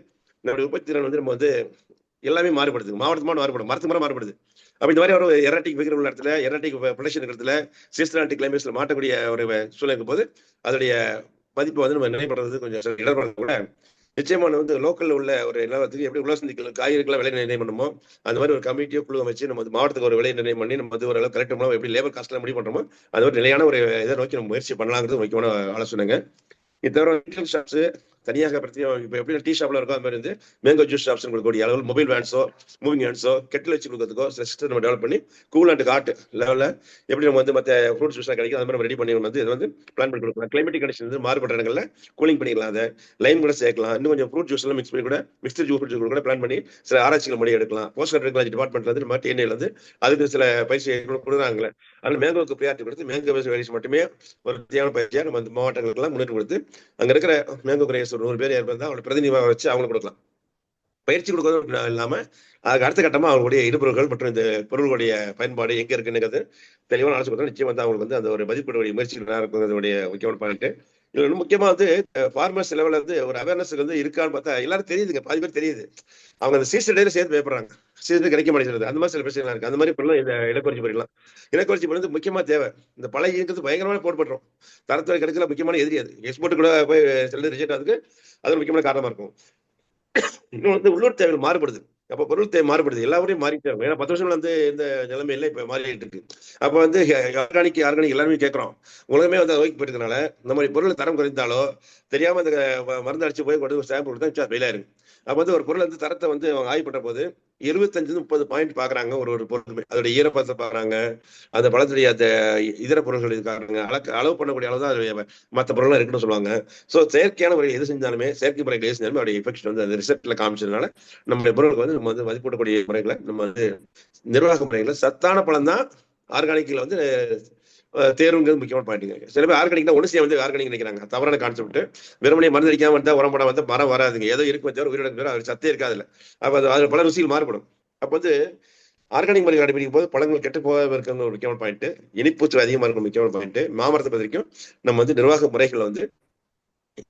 நம்மளுடைய உற்பத்தி திறன் வந்து நம்ம வந்து எல்லாமே மாறுபடுது, மாவட்டத்துக்கு மாறுபடும், மரத்துக்கு மரம் மாறுபடுது. அப்ப இந்த மாதிரி ஒரு எரட்டிக் ஃபிகர் உள்ள இடத்துல எரட்டிக் ப்ரொடக்ஷன் இடத்துல சீசனாலிட்டி கிளைமேட்ஸ்ல மாட்டக்கூடிய ஒரு சூழ்நிலை இருக்கும் போது அதோடைய மதிப்பு வந்து நம்ம நினைப்படுறது கொஞ்சம் இடர்பாடு கூட. நிச்சயமான வந்து லோக்கல்ல உள்ள ஒரு நிலவரத்துக்கு எப்படி உலக காய்கறிகளை விலை நிர்ணயம் பண்ணுமோ அந்த மாதிரி ஒரு கமிட்டியோ குழு வச்சு நம்ம மாவட்டத்துக்கு ஒரு விலை நிர்ணயம் பண்ணி நம்ம வந்து ஒரு கலெக்டர் மூலம் எப்படி லேபர் காஸ்ட்ல முடிவு பண்றோமோ அது ஒரு நிலையான ஒரு இதை நோக்கி நம்ம முயற்சி பண்ணலாங்கிறது முக்கியமான ஆலோசனைங்க. இது தவிர ஷாப்ஸ் தனியாக இப்போ எப்படி டீ ஷாப்ல இருக்கும் அது மாதிரி வந்து மேங்கோ ஜூஸ் ஷாப்ஸ் கொடுக்கக்கூடிய அளவில் மொபைல் வேன்ஸோ மூவிங் வேன்ஸோ கெட்டில் வச்சு கொடுக்கறதுக்கோ சில சிஸ்டம் நம்ம டெவலப் பண்ணி கூல் அண்ட் ஹாட் லெவலில் எப்படி நம்ம வந்து மற்ற ஃப்ரூட் ஜூஸ்லாம் கிடைக்கும் அது மாதிரி நம்ம ரெடி பண்ணி வந்து இது வந்து பிளான் பண்ணி கொடுக்கலாம். கிளைமேட்டிக் கண்டிஷன் வந்து மாறுபட்ட இடங்களில் கூலிங் பண்ணிக்கலாம், அதை லைம் கூட சேர்க்கலாம், இன்னும் கொஞ்சம் ஃப்ரூட் ஜூஸ் எல்லாம் மிக்ஸ் பண்ணி கூட மிக்ஸ்டு ஜூஸ் கூட பிளான் பண்ணி சில ஆராய்ச்சிகள் முறையை எடுக்கலாம். போஸ்ட் டெக்னாலஜி டிபார்ட்மெண்ட்ல வந்து நம்ம TNA வந்து அதுக்கு சில பயிற்சி கொடுக்குறாங்களே. அதனால மேங்கோக்கு ப்ரியாரிட்டி கொடுத்து மேங்கோ வேரிஸ் மட்டுமே ஒரு வித்தியான பயிற்சியாக நம்ம அந்த மாவட்டங்களுக்கெல்லாம் முன்னேற்றம் கொடுத்து அங்கே இருக்கிற மேங்கோ கிரேஸ் ஒரு 100 பேர் ஏற்படுத்தா அவங்களை பிரதிநிதியாக வச்சு அவங்களுக்கு கொடுக்கலாம். பயிற்சி கொடுக்கறது இல்லாம அதுக்கு அடுத்த கட்டமா அவங்களுடைய இடுபொருள்கள் மற்றும் இந்த பொருள்களுடைய பயன்பாடு எங்க இருக்குங்கிறது தெளிவான ஆலோசனை கொடுத்தா நிச்சயம் வந்து அவங்களுக்கு வந்து அந்த ஒரு மதிப்பீடுடைய முயற்சிகள் இருக்குங்கிறதுடைய முக்கியமான பாயிண்ட். இதுல முக்கியமா வந்து ஃபார்மர்ஸ் லெவல்ல வந்து ஒரு அவேர்னஸ் வந்து இருக்கான்னு பார்த்தா எல்லாரும் தெரியுதுங்க, பாதி பேர் தெரியுது. அவங்க அந்த சீசன் டேல சேர்த்து பயப்படுறாங்க, சீசன் கிடைக்க மாட்டேங்கிறது, அந்த மாதிரி சில பிரச்சனை இருக்கு. அந்த மாதிரி பொருள் இந்த இனக்குறைச்சி பொருட்களாம் இனக்குறைச்சி பொருள் வந்து முக்கியமா தேவை. இந்த பழைய இருக்கிறது பயங்கரமான போட்டுப்படுறோம், தரத்துறை கிடைக்கல முக்கியமான எதிரி அது. எக்ஸ்போர்ட் கூட போய் சில ரிஜெக்ட் ஆகுதுக்கு அது ஒரு முக்கியமான காரணமா இருக்கும். இன்னும் வந்து உள்ளூர் தேவைகள் மாறுபடுது, அப்ப பொருள் தேவை மாறுபடுது, எல்லாரும் மாறிட்டு. ஏன்னா 10 வருஷம் வந்து இந்த நிலைமை இல்லை, இப்ப மாறிட்டு இருக்கு. அப்ப வந்து ஆர்கானிக் எல்லாருமே கேட்கறோம், உலகமே வந்து நோக்கி போயிருக்கனால இந்த மாதிரி பொருள் தரம் குறைந்தாலோ தெரியாம அந்த மருந்து அடிச்சு போய் கொண்டு சாம்பிள் கொடுத்தா ஃபெயில் ஆயிருக்கு. அப்ப வந்து ஒரு பொருள் வந்து தரத்தை வந்து அவங்க ஆய்வு பண்ற போது 25-30 பாயிண்ட் பாக்குறாங்க. ஒரு பொருளுமே அதோட ஈரப்பதத்தை பாக்குறாங்க, அந்த பழத்துடைய அந்த இதர பொருட்கள் இருக்காங்க, அளவு பண்ணக்கூடிய அளவு தான் மற்ற பொருள்லாம் இருக்குன்னு சொல்லுவாங்க. ஸோ செயற்கையான முறையில் எது செஞ்சாலுமே, செயற்கை முறையில் எது செஞ்சாலுமே அவருடைய எஃபெக்ட் வந்து அந்த ரிசல்ட்ல காமிச்சதுனால நம்முடைய பொருளுக்கு வந்து நம்ம வந்து மதிப்பிடக்கூடிய முறைகளை நம்ம வந்து நிர்வாக முறைகளை சத்தான பழம் தான் ஆர்கானிக்ல வந்து தேர்வுங்கிறது முக்கியமான பாயிண்ட்டுங்க. சில பேர் ஆர்கானிக்னா ஒன்று செய்ய வந்து ஆர்கானிக் நினைக்கிறாங்க. தவறான கான்செப்ட். வெறுமனே மருந்து அடிக்காம வந்தா உரம் போட வந்து மரம் வராதுங்க. ஏதோ இருக்கும் தவிர உயிரிழப்பு அது சத்தே இருக்காதுல்ல. அப்ப அது பல ருசிகள் மாறுபடும். அப்ப வந்து ஆர்கானிக் முறை கடைபிடிக்கும் போது பழங்கள் கெட்டு போகாம இருக்கிறது ஒரு முக்கியமான பாயிண்ட், இனிப்பூச்சு அதிகமா இருக்கும் முக்கியமான பாயிண்ட். மாமரத்தை பொறுத்த வரைக்கும் நம்ம வந்து நிர்வாக முறைகளை வந்து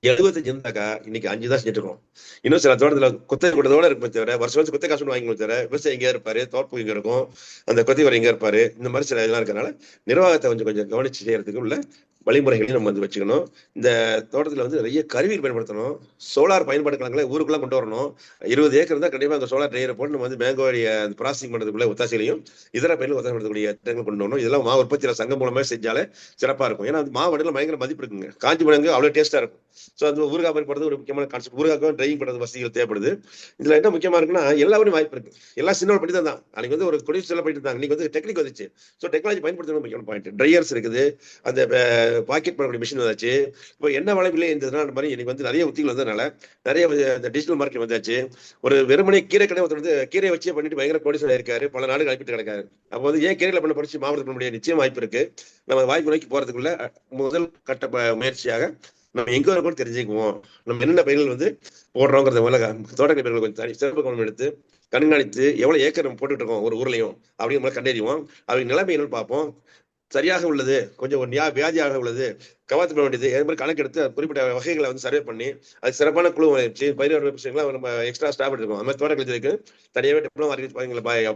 75 இருந்தாக்கா இன்னைக்கு 5 தான் செஞ்சுட்டு இருக்கோம். இன்னும் சில தோட்டத்துல குத்தை கூட்டத்தோட இருக்கும் தவிர வருஷம் குத்தை காசு வாங்கி தவிர விவசாயம் எங்க இருப்பாரு, தோப்பு இங்க இருக்கும், அந்த கொத்திவரை எங்க இருப்பாரு, இந்த மாதிரி சில இதெல்லாம் இருக்கனால நிர்வாகத்தை கொஞ்சம் கவனிச்சு செய்யறதுக்கு உள்ள வழிமுறைகளையும் நம்ம வந்து வச்சுக்கணும். இந்த தோட்டத்துல வந்து நிறைய கருவிகள் பயன்படுத்தணும். சோலார் பயன்பாடுகளை ஊருக்குள்ள கொண்டு வரணும். 20 ஏக்கர் தான் கண்டிப்பா அந்த சோலார் ட்ரையரை போட்டு நம்ம வந்து மேங்கோடைய ப்ராசஸிங் பண்றதுக்குள்ள ஒத்தாசைகளையும் இதர பயிர்கள் ஒத்தாசப்படுத்தக்கூடிய திட்டங்கள் கொண்டு வரணும். இதெல்லாம் மா உற்பத்தி சங்கம் மூலமா செஞ்சாலே சிறப்பா இருக்கும். ஏன்னா அந்த மாவட்டத்தில் பயங்கர மதிப்பு இருக்குங்க. காஞ்சி மிளகு அவ்வளவு டேஸ்டா இருக்கும். ஸோ அந்த ஊறுகாய் பயன்படுறது ஒரு முக்கியமான கான்செப்ட். ஊறுகாய்க்கும் ட்ரைவிங் பண்றது வசதிகள் தேவைப்படுது. இதுல என்ன முக்கியமா இருக்குன்னா எல்லாரும் வாய்ப்பு இருக்கு. எல்லாம் சின்ன படி தான். அன்னைக்கு வந்து ஒரு கொடி செல்ல போயிட்டு இருந்தாங்க. இன்னைக்கு வந்து டெக்னிக் வந்துச்சு. ஸோ டெக்னாலஜி பயன்படுத்துறது முக்கியமான பாயிண்ட். ட்ரையர்ஸ் இருக்குது, அந்த பாக்கெட் பண்ணக்கூடிய மிஷின் வந்தாச்சு. இப்போ என்ன வளைவிலே இருந்ததுன்னா அந்த மாதிரி இன்னைக்கு வந்து நிறைய உத்திகள் வந்ததுனால நிறைய இந்த டிஜிட்டல் மார்க்கெட் வந்தாச்சு. ஒரு வெறுமனே கீரை கடை ஒருத்தர் வந்து கீரை வச்சே பண்ணிட்டு பயங்கர கோடீஸ்வரர் இருக்காரு, பல நாடுகள் அனுப்பிட்டு கிடக்காரு. அப்போ வந்து ஏன் கீரையில பண்ண படிச்சு மாவட்டத்தில் பண்ண முடியாது? நிச்சயம் வாய்ப்பு இருக்கு. நம்ம வாய்ப்பு நோக்கி போறதுக்குள்ள முதல் கட்ட முயற்சியாக நம்ம எங்க இருக்கோம் தெரிஞ்சுக்குவோம். நம்ம என்னென்ன பயிர்கள் வந்து போடுறோங்கிறத முதல்ல தோட்டக்கலை பயிர்கள் கொஞ்சம் தனி சிறப்பு கவனம் எடுத்து கண்காணித்து எவ்வளவு ஏக்கர் நம்ம போட்டுட்டு இருக்கோம் ஒரு ஊர்லயும் அப்படிங்கிற கண்டறிவோம். அவங்க நிலைமை என்னன்னு பார்ப்போம். சரியாக உள்ளது, கொஞ்சம் வியாதியாக உள்ளது, கவாத்து பண்ண வேண்டியது, அதே மாதிரி கணக்கெடுத்து குறிப்பிட்ட வகைகளை வந்து சர்வே பண்ணி அது சிறப்பான குழு வச்சு பயிர் விஷயங்களா நம்ம எக்ஸ்ட்ரா ஸ்டாஃப் எடுத்துக்கோம். அது மாதிரி தோட்டக்கலை தனியாகவே டிப்ளமா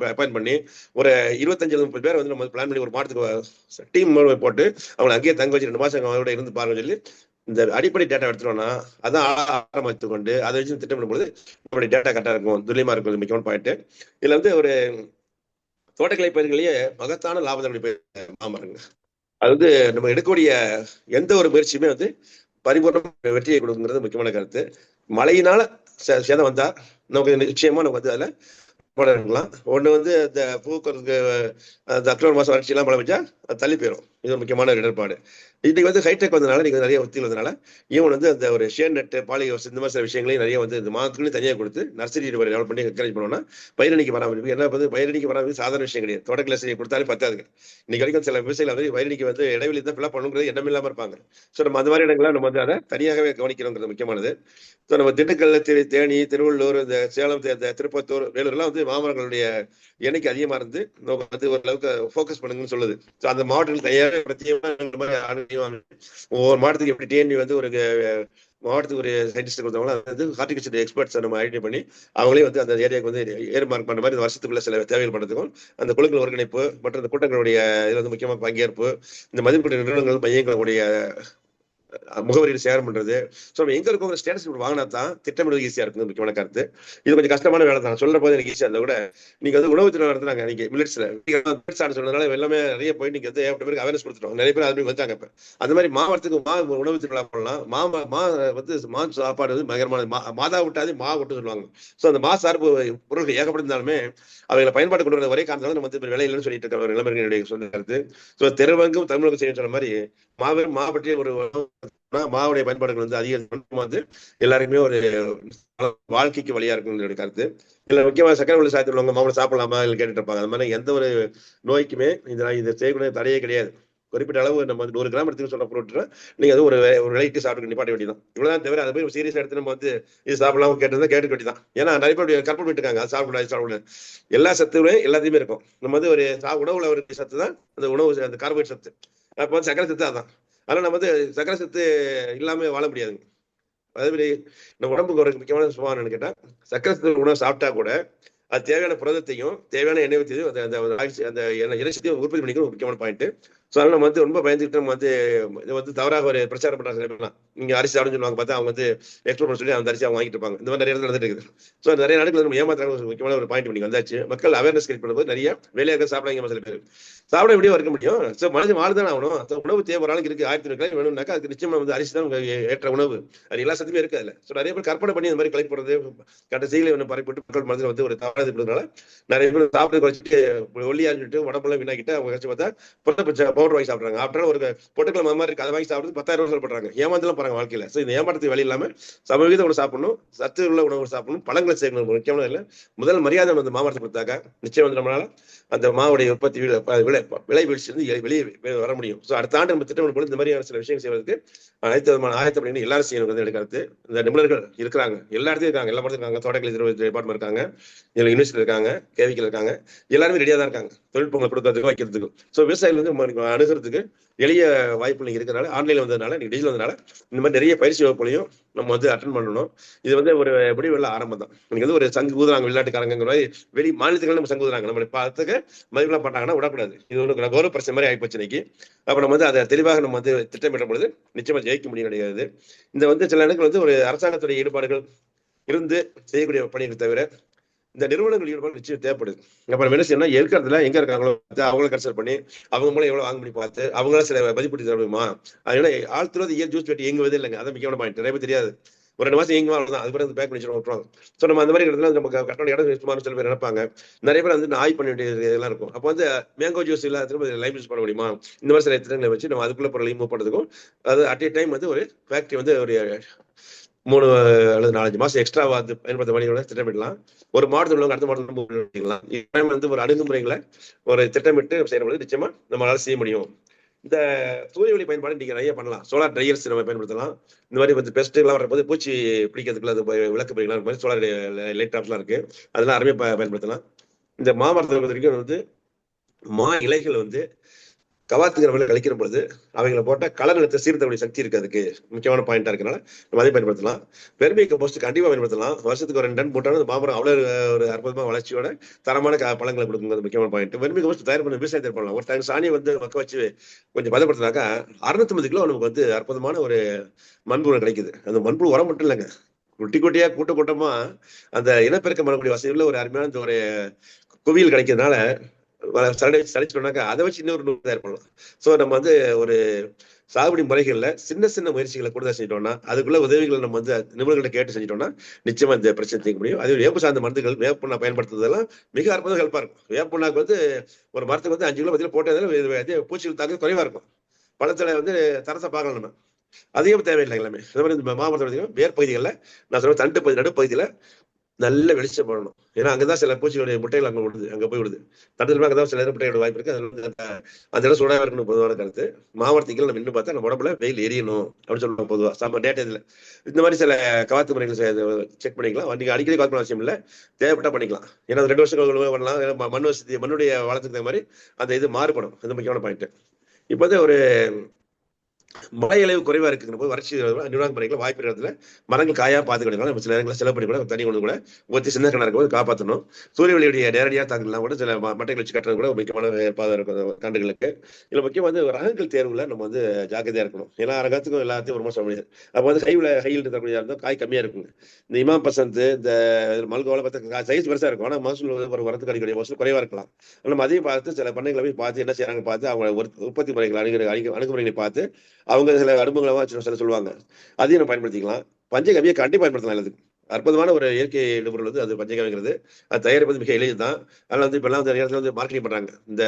அப்பாயின் பண்ணி ஒரு 25-30 பேர் வந்து நம்ம பிளான் பண்ணி ஒரு மாதத்துக்கு டீம் போட்டு அவங்களை அங்கேயே தங்க வச்சு 2 மாசம் அவங்களோட இருந்து பாருங்க சொல்லி இந்த அடிப்படை டேட்டா எடுத்துட்டோம்னா அதான் ஆரம்பித்து கொண்டு அதை வச்சு திட்டமிடும் பொழுது நம்மளுடைய டேட்டா கரெக்டாக இருக்கும், துல்லியமா இருக்கும். முக்கியமான பாயிண்ட். இதுல வந்து ஒரு தோட்டக்கலை பயிர்களையே மகத்தான லாபத்தை மாமரங்க. அது வந்து நம்ம எடுக்கக்கூடிய எந்த ஒரு முயற்சியுமே வந்து பரிபூர்ண வெற்றியை கொடுக்குங்கிறது முக்கியமான கருத்து. மழையினால சேதம் வந்தா நமக்கு நிச்சயமா நமக்கு வந்து அதுல இருக்கலாம். ஒண்ணு வந்து இந்த பூக்கிறதுக்கு அந்த அக்டோபர் மாசம் வறட்சி எல்லாம் மழை பெஞ்சா அது தள்ளி போயிடும். இது ஒரு முக்கியமான ஒரு இடர்பாடு. இன்னைக்கு வந்து ஹைடெக் வந்ததுனால நீங்க நிறைய உத்திகள் வந்ததுனால இவன் வந்து அந்த ஒரு ஷேர் நெட் பாலிஹவுஸ் இந்த மாதிரி சில விஷயங்களையும் நிறைய வந்து இந்த மாதத்துக்குள்ளேயும் தனியாக கொடுத்து நர்சரி டெவலப் பண்ணி என்கரேஜ் பண்ணோம்னா பயிரணிக்கு பராமரிப்பு என்ன வந்து பயிரணிக்கு பராமரிப்பு சாதாரண விஷயம் கிடையாது. தோட்டக்கலை செய்ய கொடுத்தாலே பத்தாதுங்க. இன்னைக்கு வரைக்கும் சில விவசாயிகள் வந்து பயிரணிக்கு வந்து இடைவெளி தான் ஃபில் பண்ணுங்கிறது எண்ணம் இல்லாம இருப்பாங்க. ஸோ நம்ம அந்த மாதிரி இடங்கள்லாம் நம்ம வந்து அதை தனியாகவே கவனிக்கிறோங்கிறது முக்கியமானது. ஸோ நம்ம திண்டுக்கல், தேனி, திருவள்ளூர், இந்த சேலம், திருப்பத்தூர், வேலூர்லாம் வந்து மாமரங்களுடைய எண்ணிக்கை அதிகமா இருந்து வந்து ஓரளவுக்கு ஃபோக்கஸ் பண்ணுங்கன்னு சொல்லுது. ஸோ அந்த மாவட்டங்கள் தயாராக ஒவ்வொரு மாவட்டத்துக்கு எப்படி டிஎன்டி வந்து ஒரு மாவட்டத்துக்கு ஒரு சயின்டிஸ்ட் கொடுத்தவங்க வந்து ஹார்டிகல்ச்சர் எக்ஸ்பர்ட்ஸ் நம்ம ஐடென்டிஃபை பண்ணி அவங்களே வந்து அந்த ஏரியாவுக்கு வந்து ஏர் மார்க் பண்ண மாதிரி வருஷத்துக்குள்ள சில தேவைகள் பண்ணுறதுக்கும் அந்த குழுக்கள் ஒருங்கிணைப்பு மற்றும் அந்த கூட்டங்களுடைய இதில் வந்து முக்கியமாக பங்கேற்பு, இந்த மதிப்பீட்டு நிறுவனங்கள் மையங்களுடைய முகவரியில் ஷேர் பண்றது. ஸோ நம்ம எங்க இருக்கோங்கிற ஸ்டேட்டஸ் வாங்கினா தான் திட்டமிடுவது ஈஸியா இருக்குது. முக்கியமான கருத்து. இது கொஞ்சம் கஷ்டமான வேலை தான். சொல்ற போது எனக்கு ஈஸியா இருந்தா கூட நீங்க வந்து உணவு திட்டம் நடத்துறாங்க. நீங்க மில்லட்ஸ்ல சொன்னதுனால எல்லாமே நிறைய போய் நீங்க வந்து பேருக்கு அவேர்னஸ் கொடுத்துருவாங்க. நிறைய பேர் அது வந்தாங்க. இப்ப அந்த மாதிரி மாவட்டத்துக்கு உணவு திட்டம் பண்ணலாம். மா வந்து மா சாப்பாடு வந்து பயங்கரமான மாதா விட்டாது மா விட்டு சொல்லுவாங்க. ஸோ அந்த மா சார்பு பொருட்கள் ஏகப்பட்டிருந்தாலுமே அவங்களை பயன்பாடு கொண்டு வர ஒரே காரணத்தால நம்ம வந்து வேலை இல்லைன்னு சொல்லிட்டு இருக்க இளைஞர்களுடைய சொன்ன கருத்து. ஸோ தெருவங்கும் தமிழகம் செய்ய சொன்ன மாதிரி மாபெரும் மா பற்றிய ஒரு மாவுடைய பயன்பாடுகள் வந்து அதிகம் வந்து எல்லாருக்குமே ஒரு வாழ்க்கைக்கு வழியா இருக்குன்னு கருத்து. இல்ல முக்கியமா சக்கரை உள்ள சாயத்தில் உள்ளவங்க மாவுளை சாப்பிடலாமா இல்லை கேட்டுட்டு இருப்பாங்க. அது மாதிரி எந்த ஒரு நோய்க்குமே இதை செய்யக்கூடிய தடையே கிடையாது. குறிப்பிட்ட அளவு நம்ம 100 கிராம் எடுத்துன்னு சொல்ல பொருட்கள் நீங்க அது ஒரு விலைக்கு சாப்பிட்டு நிப்பாட்ட வேண்டியதான். இவ்வளவுதான் தவிர அதை போய் சீரியஸா எடுத்து நம்ம வந்து இது சாப்பிடலாம் கேட்டு கேட்க வேண்டியதான். ஏன்னா நிறைய பேர் கற்பனை பண்ணிட்டு அது சாப்பிடக்கூடாது. எல்லா சத்துமே எல்லாத்தையுமே இருக்கும். நம்ம வந்து ஒரு உணவுல ஒரு சத்து தான் அந்த உணவு, அந்த கார்போஹைட்ரேட் சத்து. அப்போ வந்து சக்கரை சத்து அதான். ஆனா நம்ம வந்து சக்கரை சத்து இல்லாம வாழ முடியாதுங்க. அதே மாதிரி நம்ம உடம்புக்கு ஒரு முக்கியமான சுபாவம் கேட்டா சக்கரை சத்து உணவு சாப்பிட்டா கூட அது தேவையான புரதத்தையும் தேவையான எண்ணெய் அந்த இறைச்சத்தையும் உற்பத்தி பண்ணிக்கிற ஒரு முக்கியமான பாயிண்ட். ஸோ அதனால நம்ம வந்து ரொம்ப பயந்துக்கிட்டு நம்ம வந்து இது வந்து தவறாக ஒரு பிரச்சாரம் பண்றாங்க. நீங்க அரிசி சாப்பிடுன்னு சொல்லுவாங்க, பார்த்தா அவங்க வந்து எக்ஸ்போர்ட் பண்ண சொல்லி அந்த அரிசி அவங்க வாங்கிட்டு இருப்பாங்க. இந்த மாதிரி நிறைய இடத்துல நடந்துட்டு இருக்குது. ஸோ நிறைய நாடுகள் நம்ம ஏமாத்துறாங்க. ஒரு முக்கியமான ஒரு பாயிண்ட் பண்ணி வந்தாச்சு. மக்கள் அவேர்னஸ் கிரியேட் பண்ணும்போது நிறைய வேலையாக சாப்பிடாங்க சில பேர். சாப்பிட எப்படியோ இருக்க முடியும். ஸோ மனிதன் வாழ்தான் ஆகணும். அந்த உணவு தேவை ஒரு ஆளுக்கு இருக்கு. 1500 வேணும்னாக்கா அதுக்கு நிச்சயமா வந்து அரிசி தான் ஏற்ற உணவு. அது எல்லா சத்துமே இருக்கு அதுல. ஸோ நிறைய பேர் கற்பனை பண்ணி அந்த மாதிரி கலை போடுறது, கட்ட செய்திகளை ஒன்று பரப்பிட்டு மக்கள் மனதில் வந்து ஒரு தவறாக இருக்கிறதுனால நிறைய பேர் சாப்பிட்டு குறைச்சிட்டு ஒல்லியா இருந்துட்டு உடம்பெல்லாம் வீணாக்கிட்டு அவங்க கட்சி பார்த்தா பவுடர் வாங்கி சாப்பிட்றாங்க. ஆஃப்டர் ஒரு பொட்டுக்கள் மாதிரி இருக்கு, அதை வாங்கி சாப்பிட்டு 10,000 சொல்லப்படுறாங்க. ஏமாந்தெல்லாம் பாருங்க வாழ்க்கையில. ஸோ இந்த ஏமாற்றத்துக்கு வழி இல்லாம சமவீத உணவு சாப்பிடணும், சத்து உள்ள உணவு சாப்பிடணும், பழங்களை சேர்க்கணும். முக்கியமான இல்லை முதல் மரியாதை வந்து மாமரத்தை கொடுத்தாக்க நிச்சயம் வந்து நம்மளால அந்த மாவுடைய உற்பத்தி விலை வீழ்ச்சி வந்து வெளியே வர முடியும். ஸோ அடுத்த ஆண்டு நம்ம திட்டம் இந்த மாதிரியான சில விஷயங்கள் செய்வதற்கு அனைத்து விதமான ஆயத்த பண்ணி எல்லாரும் செய்யணும். வந்து எடுக்கிறது இந்த நிபுணர்கள் இருக்கிறாங்க, எல்லா இடத்தையும் இருக்காங்க, எல்லா இடத்துல இருக்காங்க. தோட்டக்கலை டிபார்ட்மெண்ட் இருக்காங்க, யூனிவர்சிட்டி இருக்காங்க, கேவிக்கல் இருக்காங்க, எல்லாருமே ரெடியா தான் இருக்காங்க தொழில்நுட்பங்களை கொடுக்கறதுக்கு வைக்கிறதுக்கு. ஸோ விவசாயிகள் வந்து அணுகிறதுக்கு எளிய வாய்ப்புகள் இருக்கிறனால, ஆன்லைன்ல வந்ததுனால, டிஜிட்டல் வந்ததுனால இந்த மாதிரி நிறைய பயிற்சி வகுப்புகளையும் நம்ம வந்து அட்டன் பண்ணணும். இது வந்து ஒரு முடிவுள்ள ஆரம்பம் தான். இன்னைக்கு வந்து ஒரு சங்கு ஊதுறாங்க வெளிநாட்டுக்காரங்கிற மாதிரி வெளி மாநிலத்துக்கு நம்ம சங்கு ஊதுறாங்க. நம்ம பார்த்துக்க மதிப்பெல்லாம் பண்ணாங்கன்னா விடக்கூடாது. இது ஒரு கௌரவ பிரச்சனை மாதிரி ஆகிப்போச்சு இன்னைக்கு. அப்ப நம்ம வந்து அதை தெளிவாக நம்ம வந்து திட்டமிடும் பொழுது நிச்சயமா ஜெயிக்க முடியும் கிடையாது. இந்த வந்து சில இடங்கள் வந்து ஒரு அரசாங்கத்துடைய ஈடுபாடுகள் இருந்து செய்யக்கூடிய பணிகளை தவிர இந்த நிறுவனங்கள் ஈடுபாடு நிச்சயம் தேவைப்படுது. அப்புறம் என்ன செய்யணும், இருக்கிறதுல எங்க இருக்காங்களோ அவங்கள கன்சல்ட் பண்ணி அவங்க மூலம் எவ்வளவு வாங்க பண்ணி பார்த்து அவங்கள சில மதிப்பீடு தர முடியுமா. அதனால ஆழ்த்துறது ஏன் ஜூஸ் பெட்டி இயங்குவதே இல்லைங்க. அதான் முக்கியமான பாயிண்ட். நிறைய பேர் தெரியாது. ஒரு 2 மாசம் இயங்குவா தான், அது பிறகு பேக் பண்ணி விட்டுருவாங்க. ஸோ நம்ம அந்த மாதிரி இடத்துல நம்ம கட்டணம் இடம் சுமார் சில பேர் நினைப்பாங்க. நிறைய பேர் வந்து ஆய்வு பண்ண வேண்டியது இதெல்லாம் இருக்கும். அப்போ வந்து மேங்கோ ஜூஸ் இல்ல திரும்ப லைம் ஜூஸ் பண்ண முடியுமா, இந்த மாதிரி சில திட்டங்களை வச்சு நம்ம அதுக்குள்ள பொருளையும் மூவ் பண்ணுறதுக்கும் அது அட் ஏ டைம் வந்து ஒரு ஃபேக்டரி வந்து ஒரு 3 அல்லது 4-5 மாசம் எக்ஸ்ட்ரா வந்து பயன்படுத்த வழிகளை திட்டமிடலாம். ஒரு மாடல் உள்ளவங்க அடுத்த மாடல் பண்ணிக்கலாம். வந்து ஒரு அணுகுமுறைகளை ஒரு திட்டமிட்டு செய்யறது நிச்சயமா நம்மளால செய்ய முடியும். இந்த சூரிய ஒளி பயன்பாடு நீங்க நிறைய பண்ணலாம். சோலார் ட்ரையர்ஸ் நம்ம பயன்படுத்தலாம். இந்த மாதிரி வந்து பெஸ்ட் எல்லாம் வரப்போது பூச்சி பிடிக்கிறதுக்குள்ள அது விளக்கு போய்க்கலாம். சோலார் லைட் டாப்ஸ்லாம் இருக்கு, அதெல்லாம் அருமையா பயன்படுத்தலாம். இந்த மாமரத்தை வரைக்கும் வந்து மா இலைகள் வந்து கவாத்துக்கிறவங்களை கழிக்கிற பொழுது அவங்களை போட்ட கலர் நிலத்தை சீர்த்தக்கூடிய சக்தி இருக்கு. அதுக்கு முக்கியமான பாயிண்டா இருக்கனால நம்ம அதை பயன்படுத்தலாம். வெர்மி கம்போஸ்ட் கண்டிப்பா பயன்படுத்தலாம். வருஷத்துக்கு ஒரு 2 டன் போட்டாலும் மாமரம் அவ்வளவு ஒரு அற்புதமான வளர்ச்சியோட தரமான பழங்களை கொடுக்குங்கிறது முக்கியமான பாயிண்ட். வெர்மி கம்போஸ்ட் தயார் பண்ண விவசாயம் தயார் பண்ணலாம். ஒரு டைம் சாணியை வந்து மக்க வச்சு கொஞ்சம் பதப்படுத்தினாக்கா 650 கிலோ நமக்கு வந்து அற்புதமான ஒரு மண்புழு கிடைக்குது. அந்த மண்புழு உரம் மட்டும் இல்லைங்க, குட்டி குட்டியா கூட்டமா அந்த இனப்பெருக்கம் பண்ணக்கூடிய வசதியுள்ள ஒரு அருமையான ஒரு குவியல் கிடைக்கிறதுனால சளிச்சோம்னாக்கா அதை வச்சு இன்னொரு 100 தயார் பண்ணலாம். ஸோ நம்ம வந்து ஒரு சாகுபடி முறைகள்ல சின்ன சின்ன முயற்சிகளை கூட செஞ்சிட்டோம்னா, அதுக்குள்ள உதவிகளை நம்ம வந்து நிபுணர்களை கேட்டு செஞ்சிட்டோம்னா நிச்சயமா இந்த பிரச்சனை தீர்க்க முடியும். அது வேப்பு சார்ந்த மருந்துகள் வேப்புண்ணா பயன்படுத்துறதெல்லாம் மிக அற்புதம் ஹெல்ப்பா இருக்கும். வேப்புண்ணாக்கு வந்து ஒரு மரத்துக்கு வந்து 5 கிலோ 10 கிலோ போட்டதால பூச்சிகள் தாக்க குறைவா இருக்கும். பழத்துல வந்து தரத்தை பார்க்கலாம். நம்ம அதிகம் தேவையில்லை. எல்லாமே இந்த மாமரத்தை வேர் பகுதிகளில் நான் சொல்ற தண்டு பகுதி நடுப்பகுதியில நல்ல வெளிச்சம் பண்ணணும். ஏன்னா அங்கதான் சில பூச்சிகளுடைய முட்டைகள் அங்க விடுது, அங்க போய் விடுது. தடுத்து அங்கதான் சில முட்டையோட வாய்ப்பு இருக்கு. அந்த இடம் சூடாக இருக்கணும். பொதுவான கருத்து மாவட்டத்தில் நம்ம இன்னும் பார்த்தா நம்ம உடம்புல வெயில் எரியணும் அப்படின்னு சொல்லுவாங்க பொதுவா சாம டேட்டா. இதுல இந்த மாதிரி சில கவாத்து முறைகள் செக் பண்ணிக்கலாம். நீங்க அடிக்கடி காத்து அவசியம் இல்லை, தேவைப்பட்டா பண்ணிக்கலாம். ஏன்னா 2 வருஷம் பண்ணலாம். மண் வசதி மண்ணுடைய வளத்துக்கு தகுந்த மாதிரி அந்த இது மாறுபடும். அது முக்கியமான பாயிண்ட். இப்போ வந்து ஒரு மழை அளவு குறைவா இருக்குங்கிற போது வறட்சி நிர்வாக முறைகளை வாய்ப்பு இடத்துல மரங்கள் காயா பாத்துக்கிட்டு நம்ம சில இடங்களை செலவு பண்ணி கூட தண்ணி கொண்டு கூட ஒத்தி சின்ன கிணறு இருக்கும்போது காப்பாற்றணும். சூரிய ஒளியுடைய நேரடியாக தாங்கலாம் கூட சில மட்டைகள் வச்சு கட்டுறது கூட முக்கியமான ஏற்பாடு இருக்கும் கண்டுகளுக்கு. இதுல முக்கியம் வந்து ரகங்கள் தேர்வுல நம்ம வந்து ஜாக்கிரதையா இருக்கணும். ஏன்னா ரகத்துக்கும் எல்லாத்தையும் ஒரு மாசம் முடியாது. அப்போ வந்து ஹையில் இருக்கக்கூடிய இருந்தால் காய் கம்மியா இருக்குங்க. இந்த இமாம் பசந்த் இந்த மல்கோல பார்த்தா சைஸ் பெருசா இருக்கும். ஆனா மகசூல் ஒரு வரத்துக்கு அடிக்கடி மகசூல் குறைவா இருக்கலாம். நம்ம அதையும் பார்த்து சில பண்ணைகளை போய் பார்த்து என்ன செய்யறாங்க பார்த்து அவங்க உற்பத்தி முறைகள் அணுகுமுறைகளை பார்த்து அவங்க சில அனுபவங்களை சில சொல்லுவாங்க, அதையும் நம்ம பயன்படுத்திக்கலாம். பஞ்சகவியை கண்டிப்பா பயன்படுத்தலாம். அதுக்கு அற்புதமான ஒரு இயற்கை பொருள் வந்து அது பஞ்சகவிங்கிறது. அது தயாரிப்பது மிக எளிதுதான். அதனால வந்து இப்பெல்லாம் வந்து நேரத்தில் வந்து மார்க்கெட்டிங் பண்றாங்க. இந்த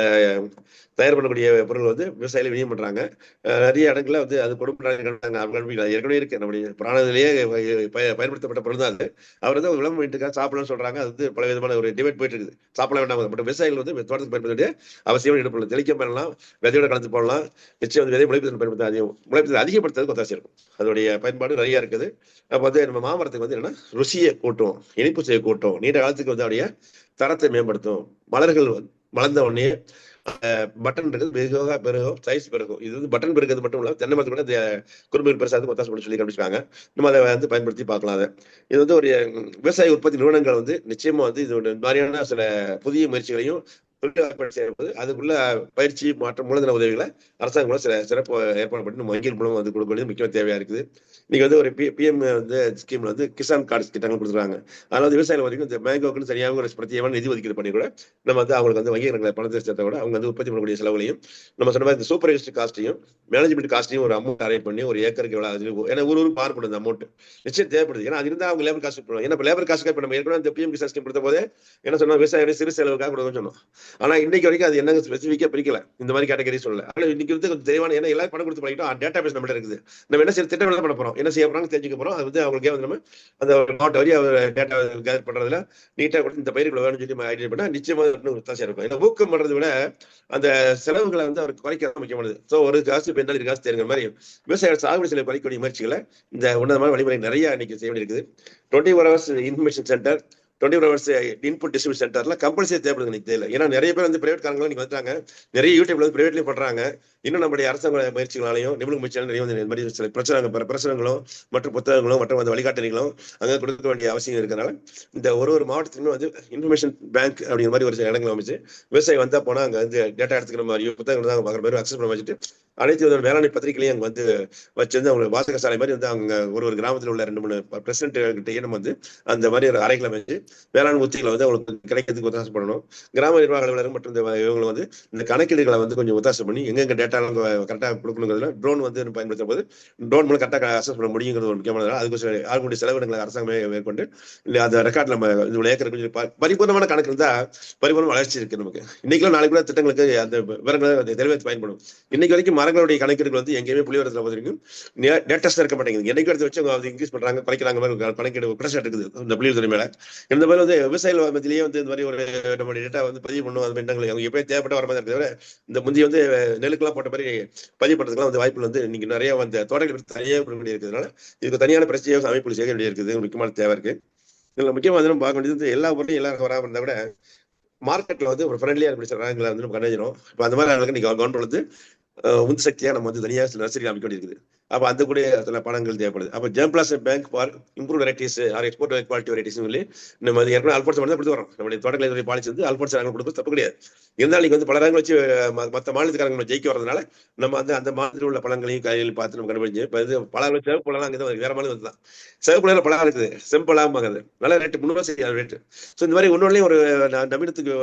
தயார் பண்ணக்கூடிய பொருள் வந்து விவசாயிகள் விநியோகம் பண்றாங்க. நிறைய இடங்கள்ல வந்து அது கொடுப்பாங்க. ஏற்கனவே இருக்கு நம்முடைய புராணத்திலேயே பயன்படுத்தப்பட்ட பொருள் தான் அது. அவர் வந்து விளம்பரம் பண்ணிட்டு சாப்பிடலாம்னு சொல்றாங்க. அது வந்து பல விதமான ஒரு டிபேட் போயிட்டு இருக்குது. சாப்பிட வேண்டாம். பட் விவசாயிகள் வந்து தோட்டத்துக்கு பயன்படுத்த அவசியம் எடுப்படலாம். தெளிக்க பண்ணலாம், விதையோட கலந்து போடலாம். நிச்சயம் வந்து விதை முளைப்பதற்கு பயன்படுத்த முளைப்பதை அதிகப்படுத்துறதுக்கு ஒத்தாசி இருக்கும். அதோடைய பயன்பாடு நிறைய இருக்குது. அப்போ வந்து நம்ம மாமரத்துக்கு வந்து என்னன்னா ருசியை கூட்டும், இனிப்பு செய்ய கூட்டும், நீண்ட காலத்துக்கு வந்து அவருடைய தரத்தை மேம்படுத்தும். மலர்கள் வளர்ந்த உடனே பட்டன் இருக்குது வெகுவாக பெருகும், சைஸ் பெருகும். இது வந்து பட்டன் பெருக்கிறது மட்டும் இல்ல, தென்னை மரத்து கூட இந்த குறும்புகள் பெருசாக ஒத்தாசை பண்ணி சொல்லி கண்டுபிடிச்சாங்க. நம்ம அதை வந்து பயன்படுத்தி பார்க்கலாம். அதை இது வந்து ஒரு விவசாய உற்பத்தி நிறுவனங்கள் வந்து நிச்சயமா வந்து இது மாதிரியான சில புதிய முயற்சிகளையும் தொழில் செய்யும்போது அதுக்குள்ள பயிற்சி மற்றும் மூலதன உதவிகளை அரசாங்கம் சிறப்பு ஏற்பாடு பண்ணி நம்ம வங்கிகள் மூலம் வந்து கொடுக்க வேண்டியது முக்கிய தேவையா இருக்குது. இன்னைக்கு வந்து ஒரு பிஎம் வந்து ஸ்கீம்ல வந்து கிசான் கார்டு திட்டங்கள் கொடுத்துருக்காங்க. அதனால வந்து விவசாயிகள் வரைக்கும் இந்த பேங்க்குன்னு சரியாக ஒரு பிரத்யேகமான நிதி ஒதுக்கீடு பண்ணி கூட நம்ம வந்து அவங்களுக்கு வந்து வங்கி கணக்கில் பணத்தை சேர்த்த கூட அவங்க வந்து உற்பத்தி பண்ணக்கூடிய செலவுகளையும் நம்ம சொன்ன மாதிரி இந்த சூப்பர்வைஸ்ட் காஸ்ட்டையும் மேனேஜ்மெண்ட் காஸ்ட்டையும் ஒரு அமௌண்ட் அரேஞ்ச் பண்ணி ஒரு ஏக்கருக்கு எவ்வளவு ஆகுது, ஏன்னா ஒரு மாறுபடும் அந்த அமௌண்ட் நிச்சயம் தேவைப்படுது. ஏன்னா அது இருந்தால் அவங்க லேபர் காஸ்ட் பண்ணுவாங்க. ஏன்னா லேபர் காஸ்ட் இப்போ நம்ம ஏற்கனவே இந்த பிஎம் கிசான் ஸ்கீம் கொடுத்த போதே என்ன சொன்னோம், விவசாயிகளை சிறு செலவுக்காக கொடுக்க சொன்னோம். ஆனா இன்னைக்கு வரைக்கும் அது என்ன ஸ்பெசிஃபிக்கா பிரிக்கல, இந்த மாதிரி கேட்டகரி சொல்லல. ஆனா இன்னைக்கு வந்து கொஞ்சம் தெளிவான, ஏன்னா எல்லாரும் பணம் கொடுத்து பழகிட்டோம், டேட்டா பேஸ் நம்மள்ட்ட இருக்குது. நம்ம என்ன செய்ய திட்டம் பண்ண போறோம், என்ன செய்ய போறோம் தெரிஞ்சுக்க போறோம். அது வந்து அவங்களுக்கே வந்து நம்ம அந்த நோட் வரி டேட்டா கேதர் பண்றதுல நீட்டா கொடுத்து இந்த பயிர்கள் வேணும்னு சொல்லி ஐடியா பண்ணா நிச்சயமா வித்தியாசம் இருக்கும். ஏன்னா ஊக்கம் பண்றதை விட அந்த செலவுகளை வந்து அவருக்கு குறைக்க முக்கியமானது. ஸோ ஒரு காசு இப்போ என்ன காசு தெரியுற மாதிரி விவசாயிகள் சாகுபடி செலவு குறைக்கக்கூடிய முயற்சிகளை இந்த உன்னதமான வழிமுறை நிறைய இன்னைக்கு செய்ய வேண்டியிருக்குது. 24 hours information centre, 24 hours input distribution சென்டர்ல கம்பல்சரி தேவைப்படுது எனக்கு தெரியல. ஏன்னா நிறைய பேர் வந்து பிரைவேட் காரங்களும் நீங்க வந்துட்டாங்க, நிறைய யூடியூப்ல வந்து பிரைவேட்லயும் பண்றாங்க. இன்னும் நம்மளுடைய அரசாங்க முயற்சிகளாலையும் நிபுணர் முயற்சியாலும் நிறைய வந்து இந்த மாதிரி சில பிரச்சனைகளும் மற்றும் புத்தகங்களும் மற்றும் அந்த வழிகாட்டுகளும் அங்கே கொடுக்க வேண்டிய அவசியம் இருக்கிறதுனால இந்த ஒரு மாவட்டத்திலுமே வந்து இன்ஃபர்மேஷன் பேங்க் அப்படிங்கிற மாதிரி ஒரு சில இடங்கள் அமைச்சு விவசாயி வந்தா போனா அங்க வந்து டேட்டா எடுத்துக்கிற மாதிரி புத்தகங்கள் தான் பார்க்குற மாதிரி அக்சஸ் பண்ண வச்சுட்டு அனைத்து வேளாண் பத்திரிகைகளையும் அங்கே வந்து வச்சிருந்து அவங்க வாசக சாலை மாதிரி வந்து அவங்க ஒரு கிராமத்தில் உள்ள 2-3 பிரசிடென்ட் கிட்டே நம்ம வந்து அந்த மாதிரி ஒரு அறைகளை வச்சு வேளாண் உத்திகளை வந்து அவங்களுக்கு கிடைக்கிறதுக்கு ஒத்தாசை பண்ணணும். கிராம நிர்வாக அலுவலர்கள் மற்றும் இவங்களை வந்து இந்த கணக்கீடுகளை வந்து கொஞ்சம் ஒத்தாசை பண்ணி எங்கெங்க டேட்டா கரெக்டாக கொடுக்கணுங்கிறதுல ட்ரோன் வந்து பயன்படுத்தும் போது ட்ரோன் மூலம் கரெக்டாக அசஸ் பண்ண முடியுங்கிறது ஒரு முக்கியமான. அதுக்கு ஆகக்கூடிய செலவினங்களை அரசாங்கமே மேற்கொண்டு இல்லை அந்த ரெக்கார்ட் நம்ம இவ்வளோ ஏக்கர் கொஞ்சம் பரிபூர்ணமான கணக்கு இருந்தால் பரிபூர்ண வளர்ச்சி இருக்கு நமக்கு. இன்னைக்குலாம் நாளைக்கு கூட திட்டங்களுக்கு அந்த விவரங்களை தெளிவாக பயன்படும். இன்னைக்கு வரைக்கும் மரங்களுடைய கணக்கீடுகள் வந்து எங்கேயுமே புள்ளிவரத்தில் வரைக்கும் டேட்டஸ்ட் இருக்க மாட்டேங்குது. என்னைக்கு எடுத்து வச்சு அவங்க இன்க்ரீஸ் பண்றாங்க குறைக்கிறாங்க மாதிரி கணக்கீடு பிரச்சனை இருக்குது இந்த புள்ளிவரத்துறை மேல. இந்த மாதிரி வந்து விவசாயிகள் மத்தியிலேயே வந்து இந்த மாதிரி ஒரு நம்ம டேட்டா வந்து பதிவு பண்ணும். அது எண்ணங்கள் அவங்க எப்பயும் தேவைப்பட்ட வர மாதிரி இருக்கிறத இந்த முந்தைய வந்து நெல்லுக்கெல்லாம் போட்ட மாதிரி பதிவு பண்றதுக்குலாம் வந்து வாய்ப்புகள் வந்து இன்னைக்கு நிறைய வந்து தோட்டங்கள் தனியாக பண்ண வேண்டிய இருக்கிறதுனால இதுக்கு தனியான பிரச்சனையாக அமைப்புகள் செய்ய வேண்டிய இருக்குது, முக்கியமான தேவை இருக்கு. இதுல முக்கியமாக வந்து பார்க்க வேண்டியது எல்லா பொருளையும் எல்லாரும் வராமல் இருந்தா கூட மார்க்கெட்ல வந்து ஒரு ஃப்ரெண்ட்லியா இருக்க சொல்றாங்க வந்து நம்ம கண்டிக்கிறோம். இப்போ அந்த மாதிரி ஆளுக்கு நீங்க கவர்மெண்ட் வந்து உந்து சக்தியா நம்ம வந்து தனியாக சில நர்சரி அமைக்க வேண்டியிருக்குது. அப்போ அந்த கூட சில பணங்கள் தேவைப்படுது. அப்போ germplasm bank for improve varieties are export quality varieties சொல்லி நம்ம வந்து ஏற்கனவே அல்போர்ட்ஸ் மட்டும் கொடுத்து வரோம். நம்மளுடைய தோட்டக்கலை பாலிசி வந்து அல்போர்ட்ஸ் ரகங்கள் கொடுத்து தப்பு கிடையாது. இருந்தாலும் நீங்க வந்து பல ரகங்கள் வச்சு மற்ற மாநிலத்துக்காரங்க ஜெயிக்க வரதுனால நம்ம வந்து அந்த மாநிலத்தில் உள்ள பழங்களையும் காய்களையும் பார்த்து நம்ம கண்டுபிடிச்சு இப்போ இது பழங்கள் சிவப்பு பழம் அங்கே வேற மாதிரி வந்து தான் சிவப்பு பழம் பழம் இருக்குது, செம்பழமாகுது, நல்ல ரேட்டு 300 ரூபா ரேட்டு. ஸோ இந்த மாதிரி ஒன்னொன்னையும் ஒரு நவீனத்துக்கு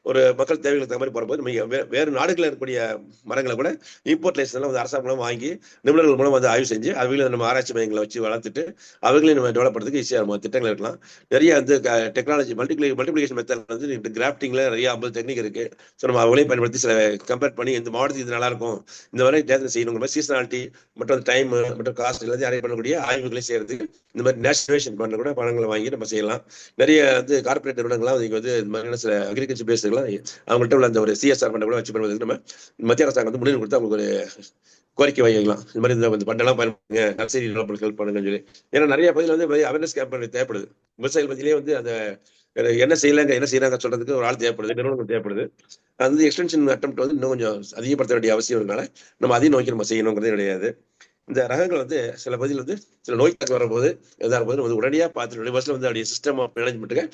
ஒரு மக்கள் தேவைகளுக்கு தகுந்த மாதிரி போகும்போது நம்ம வேறு நாடுகளில் இருக்கக்கூடிய மரங்களை கூட இம்போர்ட் லைசன்ஸ் வந்து அரசாங்கம் வாங்கி நிபுணர்கள் மூலம் வந்து ஆய்வு செஞ்சு அவங்களும் நம்ம ஆராய்ச்சி மையங்களை வச்சு வளர்த்துட்டு அவங்களையும் நம்ம டெவலப் பண்ணுறதுக்கு ஈஸியாக நம்ம திட்டங்கள் இருக்கலாம். நிறைய வந்து டெக்னாலஜி மல்டிபிளிகேஷன் மெத்தட் வந்து கிராஃப்டிங்ல நிறைய 50 டெக்னிக் இருக்கு. ஸோ நம்ம அவங்களையும் பயன்படுத்தி சில கம்பேர் பண்ணி இந்த மாடல் இது நல்லா இருக்கும், இந்த மாதிரி தேர்தல் செய்யணும் மாதிரி சீசனாலிட்டி மற்றும் டைம் மற்றும் காஸ்ட் எல்லாத்தையும் அரேஞ்ச் பண்ணக்கூடிய ஆய்வுகளை செய்யறதுக்கு இந்த மாதிரி நேஷனலைசேஷன் பண்ண கூட பணங்களை வாங்கி நம்ம செய்யலாம். நிறைய வந்து கார்பரேட் நிறுவனங்கள்லாம் இங்கே வந்து இந்த மாதிரியான சில அக்ரிகல்ச்சர் பேஸ்லாம் அவங்கள்ட்ட உள்ள அந்த ஒரு சிஎஸ்ஆர் பண்ண கூட வச்சு பண்ணுவதற்கு நம்ம மத்திய அரசாங்கம் வந்து முன்னுரிமை கொடுத்து அவங்களுக்கு ஒரு கோரிக்கை வைக்கலாம். இந்த மாதிரி இந்த பண்டெல்லாம் பயன்படுத்துங்க, நர்சரி டெவலப்மெண்ட் ஹெல்ப் பண்ணுங்கன்னு சொல்லி. ஏன்னா நிறைய பகுதியில் வந்து அவேர்னஸ் கேம்பெயின் தேவைப்படுது. விவசாயிகள் மத்தியிலேயே வந்து அந்த என்ன செய்யலாங்க என்ன செய்யறாங்க சொல்றதுக்கு ஒரு ஆள் தேவைப்படுது, நிறுவனங்கள் தேவைப்படுது. அது வந்து எக்ஸ்டென்ஷன் அட்டெம்ப்ட் வந்து இன்னும் கொஞ்சம் அதிகப்படுத்த வேண்டிய அவசியம் இருக்கனால நம்ம அதையும் நோக்கி நம்ம செய்யணுங்கிறது கிடையாது. இந்த ரகங்கள் வந்து சில பகுதியில் வந்து சில நோய் தாக்கம் வரும்போது எதாக போது வந்து உடனடியாக பார்த்துட்டு 2 வருஷம் வந்து அப்படியே சிஸ்டம் ஆஃப் மேனேஜ்மெண்ட்டுக்கு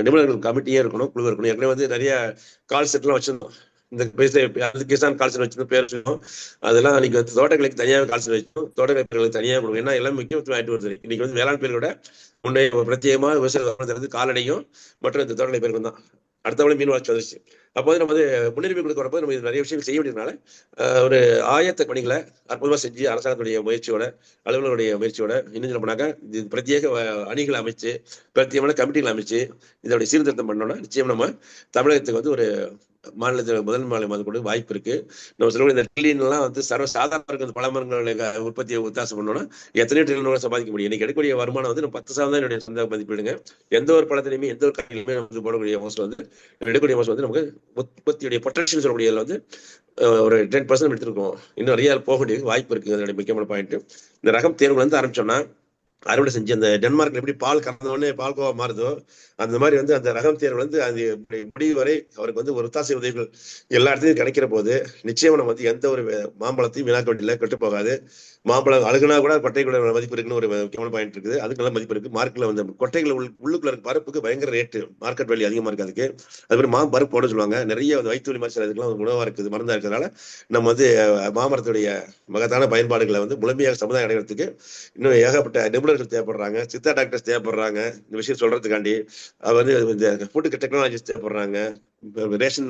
நிபுணர்கள் கமிட்டியே இருக்கணும், குழு இருக்கணும். ஏற்கனவே வந்து நிறைய கால் செட்லாம் வச்சிருந்தோம். இந்த கிசான் கால் செட் வச்சிருந்தோம், பேர் வச்சிருந்தோம். அதெல்லாம் இன்னைக்கு வந்து தோட்டக்கலைக்கு தனியாக கால் செட் வச்சோம், தோட்டக்கலை பயிர்களுக்கு தனியாக கொடுக்கும். ஏன்னா எல்லாம் முக்கியத்துவம் ஆயிட்டு வருது. இன்னைக்கு வந்து வேளாண் பயிர்களோட முன்னே பிரத்யேகமாக விவசாய கால்நடையும் மற்றும் இந்த தோட்டக்கலை பயிர்களும் தான். அடுத்தவளை மீன் வளர்ச்சி வந்துருச்சு. அப்போ வந்து நம்ம வந்து முன்னுரிமை கொடுக்க வரப்போ நம்ம நிறைய விஷயங்கள் செய்ய வேண்டியதுனால ஒரு ஆயத்த பணிகளை அற்புதமாக செஞ்சு அரசாங்கத்துடைய முயற்சியோட அலுவலர்களுடைய முயற்சியோட இன்னும் சொல்ல போனாக்க இது பிரத்யேக அணிகளை அமைச்சு பிரத்யேகமான கமிட்டிகளை அமைச்சு இதோடைய சீர்திருத்தம் பண்ணோம்னா நிச்சயம் நம்ம தமிழகத்துக்கு வந்து ஒரு மாநிலத்தில் முதல் மாநிலம் அது கூட வாய்ப்பு இருக்கு. நம்ம சொல்லக்கூடிய இந்த ட்ரில்லியன்லாம் வந்து சாதாரண இருக்கு. அந்த பழமரங்களுடைய உற்பத்தியை உத்தாசம் பண்ணோம்னா எத்தனையோ ட்ரில்லியன் சம்பாதிக்க முடியும். இன்னைக்கு எடுக்கக்கூடிய வருமானம் வந்து நம்ம 10% என்னுடைய சொந்த மதிப்பிடுங்க. எந்த ஒரு பழத்திலையுமே எந்த ஒரு காயிலுமே வந்து போடக்கூடிய மோசம் வந்து எடுக்கக்கூடிய மோசம் வந்து நமக்கு உற்பத்தியுடைய பொட்டன்ஷியல் சொல்லக்கூடிய வந்து ஒரு 10% எடுத்துருக்கோம். இன்னும் நிறைய போக வேண்டிய வாய்ப்பு இருக்கு. அதனுடைய முக்கியமான பாயிண்ட் இந்த ரகம் தேர்வுல இருந்து ஆரம்பிச்சோம்னா அறுவடை செஞ்சு அந்த டென்மார்க்ல எப்படி பால் கறந்தோடனே பால் கோவா மாறுதோ அந்த மாதிரி வந்து அந்த ரகம் தேர்வு வந்து அது முடிவு வரை அவருக்கு வந்து ஒரு ஒத்தாசை உதவிகள் எல்லா இடத்துலையும் கிடைக்கிற போது நிச்சயம் நம்ம வந்து எந்த ஒரு மாம்பழத்தையும் வீணாக்க வேண்டியதில்லை, கெட்டு போகாது. மாம்பழம் அழுகுனா கூட கொட்டை கூட மதிப்பு இருக்குன்னு ஒரு முக்கியமான பாயிண்ட் இருக்குது. அதுக்கு நல்ல மதிப்பு இருக்கு. மார்க்கெட்ல வந்து கொட்டைகள் உள்ளுக்குள்ள இருக்க பருப்புக்கு பயங்கர ரேட்டு, மார்க்கெட் வேல்யூ அதிகமா இருக்கு. அதுக்கு அது மாதிரி பருப்பு போட சொல்லுவாங்க. நிறைய வயிற்று வலி மாதிரி இதுக்கெல்லாம் உணவா இருக்குது, மருந்தா இருக்கிறதுனால நம்ம வந்து மாமரத்துடைய மகத்தான பயன்பாடுகளை வந்து முழுமையாக சமுதாயம் அடைகிறதுக்கு இன்னும் ஏகப்பட்ட நிபுணர்கள் தேவைப்படுறாங்க, சித்தா டாக்டர்ஸ் தேவைப்படுறாங்க இந்த விஷயம் சொல்றதுக்காண்டி. அது வந்து இந்த ஃபுட் டெக்னாலஜிஸ் தேவைப்படுறாங்க, ரேஷன்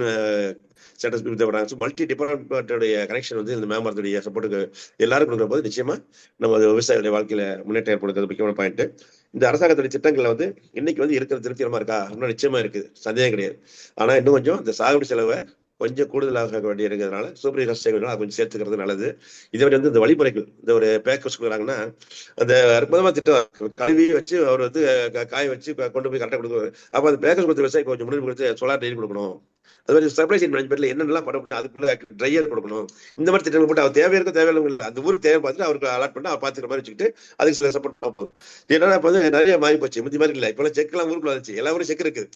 ஸ்டேட்டஸ் தேவைப்படுறாங்க. மல்டி டிபார்ட்மெண்ட்டுடைய கனெக்ஷன் வந்து இந்த மேம்பரத்துடைய சப்போர்ட்டுக்கு எல்லாரும் கொடுக்குற போது நிச்சயமா நம்ம விவசாயிகளுடைய வாழ்க்கையில முன்னேற்றம் ஏற்படுத்துறது முக்கியமான பாயிண்ட். இந்த அரசாங்கத்துடைய திட்டங்கள்ல வந்து இன்னைக்கு வந்து இருக்கிற திருப்திகரமா இருக்கா அப்படின்னா நிச்சயமா இருக்குது, சந்தேகம் கிடையாது. ஆனா இன்னும் கொஞ்சம் இந்த சாகுபடி செலவை கொஞ்சம் கூடுதலாக வேண்டி இருக்கிறதுனால சூப்பர் கஷ்டம் கொஞ்சம் சேர்த்துக்கிறது நல்லது. இதே மாதிரி வந்து இந்த வழிமுறைகள், இந்த ஒரு பேக்கர்ஸ் கொடுக்குறாங்கன்னா அந்த அற்புதமா திட்டம் கழுவி வச்சு அவர் வந்து காய வச்சு கொண்டு போய் கரெக்டாக கொடுக்குவாரு. அப்போ அந்த பேக்கர்ஸ் கொடுத்த விவசாயி கொஞ்சம் முன்னுரிமை கொடுத்து சோலார் டெய்லி கொடுக்கணும். அது மாதிரி சப்ளை செயின் மேனேஜ்மெண்ட்ல என்னென்னலாம் பண்ண அதுக்குள்ள ட்ரையர் கொடுக்கணும். இந்த மாதிரி திட்டங்கள் போட்டு அவர் தேவை இருக்கும் தேவையில்லை இல்லை அந்த ஊருக்கு தேவை பார்த்துட்டு அவருக்கு அலாட் பண்ணி அவர் பார்த்துக்கிற மாதிரி வச்சுக்கிட்டு அதுக்கு சில சப்போர்ட் பார்ப்போம். என்னன்னா இப்போ வந்து நிறைய மாறி போச்சு, முந்தி மாதிரி இல்லை. இப்போலாம் செக்லாம் ஊருக்குள்ள வந்துச்சு, எல்லா ஊரும் செக் இருக்குது.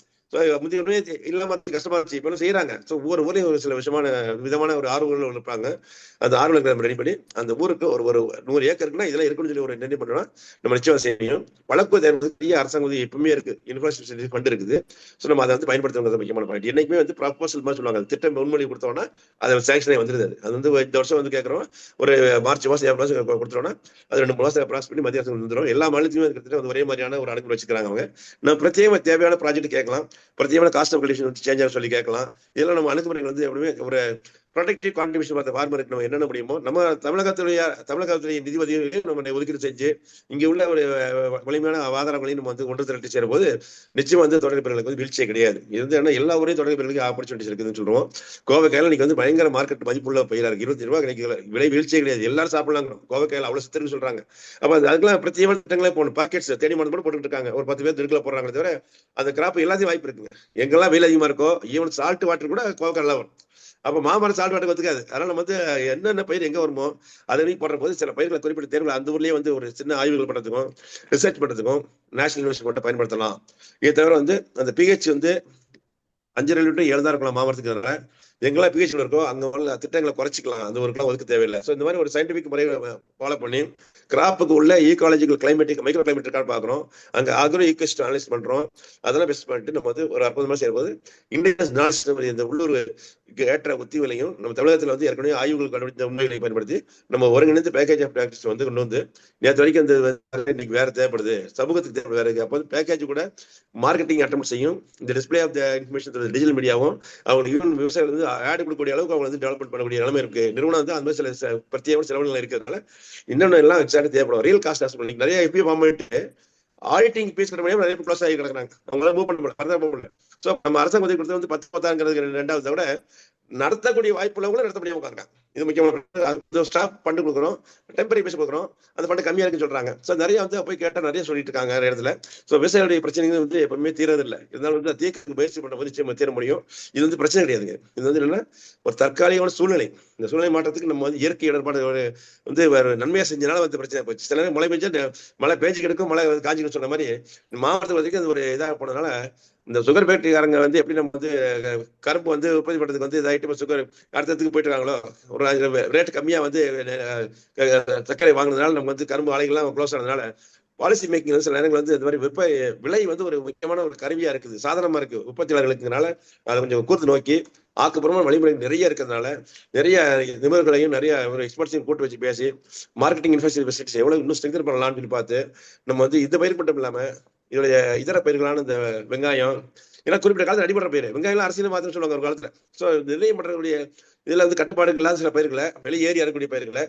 முந்தைய இல்லாம கஷ்டமா இருந்துச்சு, இப்ப செய்யறாங்க. ஒவ்வொரு ஊரையும் ஒரு சில விதமான ஒரு ஆர்வங்கள் இருப்பாங்க. அந்த ஆர்வங்களை ரெடி பண்ணி அந்த ஊருக்கு ஒரு 100 ஏக்கர் இருக்குன்னா இதெல்லாம் இருக்குன்னு சொல்லி ஒரு நிர்ணயம் பண்ணோம்னா நம்ம நிச்சயம் செய்யணும். வழக்கு தேர்வு அரசாங்கம் எப்பவுமே இருக்கு, இன்ஃப்ராஸ்ட்ரக்சர் ஃபண்ட் இருக்குது. நம்ம அதை வந்து பயன்படுத்துறது முக்கியமான பாயிண்ட். என்னைக்குமே வந்து ப்ரொபோசல் மாதிரி சொல்லுவாங்க, திட்டம் முன்மொழி கொடுத்தோம்னா அதை சேங்ஷன் வந்துருது. அது வந்து இந்த வருஷம் வந்து கேட்கறோம், ஒரு மார்ச் மாசம் ஏப்ரல் மாசம் கொடுத்துட்டோம்னா அது 2 மாசம் ப்ராசஸ் பண்ணி மத்திய அரசு வந்துடும். எல்லா மாநிலத்திலுமே இருக்கிறது ஒரே மாதிரியான ஒரு அணுகுமுறை வச்சுக்கிறாங்க. அவங்க நம்ம பிரத்யேக தேவையான ப்ராஜெக்ட் கேட்கலாம், பிரத்யேகமான காஸ்ட் ஆஃப் கண்டிஷன் வந்து சேஞ்ச் சொல்லி கேட்கலாம். இதெல்லாம் நம்ம அணுகுமுறைகள் வந்து எப்பவுமே ஒரு ப்ரொடக்டிவ் கான்ட்ரிபியூஷன் பார்த்த ஃபார்மருக்கு நம்ம என்னென்ன முடியுமோ நம்ம தமிழகத்துடைய நிதி உதவிகளையும் நம்ம ஒதுக்கீடு செஞ்சு இங்க உள்ள ஒரு வலிமையான ஆதாரங்களையும் நம்ம வந்து ஒன்று திரட்டி சேரும் போது நிச்சயம் வந்து தொடர் பிறர்களுக்கு வந்து வீழ்ச்சியே கிடையாது. இது வந்து என்ன எல்லா ஊரையும் தொடர் பிறர்களுக்கு ஆப்பர்ச்சுனிட்டிஸ் இருக்குதுன்னு சொல்லுவோம். கோவைக்காயில் இன்னைக்கு வந்து பயங்கர மார்க்கெட் மதிப்புள்ள பயிரா இருக்கு, 20 ரூபாய் கிடைக்கல, விலை வீழ்ச்சியே கிடையாது, எல்லாரும் சாப்பிடலாம். கோவைக்காயில் அவ்வளவு சித்தருக்கு சொல்றாங்க. அப்ப அதுக்கெல்லாம் பிரத்யேக திட்டங்களே போகணும், பாக்கெட்ஸ் தேடி மருந்து கூட போட்டுட்டு இருக்காங்க. ஒரு 10 பேர் திருக்குள்ள போடுறாங்க தவிர அந்த கிராப் எல்லாத்தையும் வாய்ப்பு இருக்குங்க. எங்கெல்லாம் வெயில் அதிகமா இருக்கோ ஈவன் சால்ட் வாட்டர் கூட கோவைக்காயில் வரும். அப்ப மாமரம் சால்ட் வாட்டர் ஒத்துக்காது. அதனால நம்ம வந்து என்னென்ன பயிர் எங்க வருமோ அதை போடுற போது சில பயிர்களை குறிப்பிட்ட தேர்வுகள் அந்த ஊர்லயே வந்து ஒரு சின்ன ஆய்வுகள் பண்றதுக்கும் ரிசர்ச் பண்றதுக்கும் நேஷனல் யூனிவர்சிட்டி கொண்டு பயன்படுத்தலாம். இதை தவிர வந்து அந்த பிஹெச் வந்து 5.5 லிட்டர் 7 தான் இருக்கலாம் மாமரத்துக்கு. எங்கெல்லாம் பிஹெச்ல இருக்கோ அங்க உள்ள திட்டங்களை குறைச்சிக்கலாம், அந்த ஒரு ஒதுக்க தேவையில்லை. ஸோ இந்த மாதிரி ஒரு சயின்டிபிக் முறையை ஃபாலோ பண்ணி கிராப்புக்கு உள்ள ஈகாலஜிக்கல் கிளைமேட்டிக் மைக்ரோ கிளைமேட் இருக்கான்னு பாக்குறோம், அங்க ஆக்ரோ ஈக்வெஸ்ட் அனலைஸ் பண்றோம். அதெல்லாம் பெஸ்ட் பண்ணிட்டு நம்ம வந்து ஒரு அற்புதமா செய்யும்போது இந்தியன் இந்த உள்ளூர் ஏற்ற உத்திகளையும் நம்ம தமிழகத்தில் வந்து ஏற்கனவே ஆய்வுகள் கண்டுபிடித்த உண்மைகளை பயன்படுத்தி நம்ம ஒருங்கிணைந்து பேக்கேஜ் ஆஃப் ப்ராக்டிஸ் வந்து கொண்டு வந்து நேற்று வரைக்கும் இந்த இன்னைக்கு வேற தேவைப்படுது, சமூகத்துக்கு தேவைப்படுது வேற இருக்கு. அப்போ பேக்கேஜ் கூட மார்க்கெட்டிங் அட்டெம்ப்ட் செய்யும். இந்த display of the information digital மீடியாவும் அவங்க விவசாயிகள் வந்து ஆட் கொடுக்கக்கூடிய அளவுக்கு அவங்க வந்து டெவலப்மெண்ட் பண்ணக்கூடிய நிலைமை இருக்கு. நிறுவனம் வந்து அந்த மாதிரி சில பிரத்யேக செலவுகள் இருக்கிறதுனால இன்னொன்று எல்லாம் எக்ஸாக்ட் தேவைப்படும். ரியல் காஸ்ட் அசஸ்மெண்ட் நிறைய எப்பயும் பண்ணிட்டு ஆடிட்டிங் பீஸ் கட்ட முடியாது, நிறைய க்ளோஸ் ஆகி கிடக்குறாங்க, அவங்களால மூவ் பண்ண முடியல. ஸோ நம்ம அரசாங்கம் உதவி கொடுத்தது வந்து 10-10 ரெண்டாவது விட நடத்தக்கூடிய வாய்ப்புள்ள கூட நடத்த முடியாம உட்காங்க. இது முக்கியமான ஸ்டாஃப் ஃபண்டு கொடுக்குறோம், டெம்பரரி பேஸ் கொடுக்குறோம், அந்த ஃபண்டு கம்மியா இருக்குன்னு சொல்றாங்க. ஸோ நிறைய வந்து போய் கேட்டால் நிறைய சொல்லிட்டு இருக்காங்க நிறைய இடத்துல. ஸோ விவசாயிகளுடைய பிரச்சனைகள் வந்து எப்பவுமே தீரதில்லை. இருந்தாலும் வந்து தீர்க்க முயற்சி பண்ண போது நிச்சயமா தீர முடியும். இது வந்து பிரச்சனை கிடையாதுங்க. இது வந்து என்னன்னா ஒரு தற்காலிகமான சூழ்நிலை. இந்த சூழ்நிலை மாற்றத்துக்கு நம்ம வந்து இயற்கை இடர்பாடு வந்து வேற நன்மையா செஞ்சனால வந்து பிரச்சனை போச்சு. சில நேரம் மழை பெஞ்சா மழை பேஞ்சு கிடக்கும், மழை காஞ்சின்னு சொன்ன மாதிரி மாவட்டத்துக்கு வரைக்கும் அது ஒரு இதாக போனதுனால இந்த சுகர் ஃபேக்டரிக்காரங்க வந்து எப்படி நம்ம வந்து கரும்பு வந்து உற்பத்தி பண்றதுக்கு வந்து இதாயிட்டு சுகர் அடுத்ததுக்கு போயிட்டு இருக்காங்களோ, ஒரு ரேட் கம்மியா வந்து சர்க்கரை வாங்கினதுனால நம்ம வந்து கரும்பு ஆலைகள்லாம் க்ளோஸ் ஆனதுனால பாலிசி மேக்கிங் சில நேரங்கள் வந்து இந்த மாதிரி விலை வந்து ஒரு முக்கியமான ஒரு கருவியா இருக்குது, சாதனமா இருக்கு உற்பத்தியாளர்களுக்குனால அதை கொஞ்சம் கூர்த்து நோக்கி ஆக்கப்பூர்வமான வழிமுறை நிறைய இருக்கிறதுனால நிறைய நிபுணர்களையும் நிறைய ஒரு எக்ஸ்பர்ட்ஸையும் கூட்டு வச்சு பேசி மார்க்கெட்டிங் இன்ஃப்ராஸ்ட்ரக்சர் எவ்வளவு இன்னும் ஸ்ட்ரெங்தன் பண்ணலாம்னு சொல்லி பார்த்து நம்ம வந்து இந்த பயிர் மட்டும் இல்லாம இதோடைய இதர பயிர்களான இந்த வெங்காயம், ஏன்னா குறிப்பிட்ட காலத்தில் அடிபடுற பயிர் வெங்காயம் அரசியல் மாத்திரம் சொல்லுவாங்க ஒரு காலத்துல. ஸோ நிர்ணயம் பண்றக்கூடிய இதுல வந்து கட்டுப்பாடு இல்லாத சில பயிர்களை வெளியேறி இருக்கக்கூடிய பயிர்களை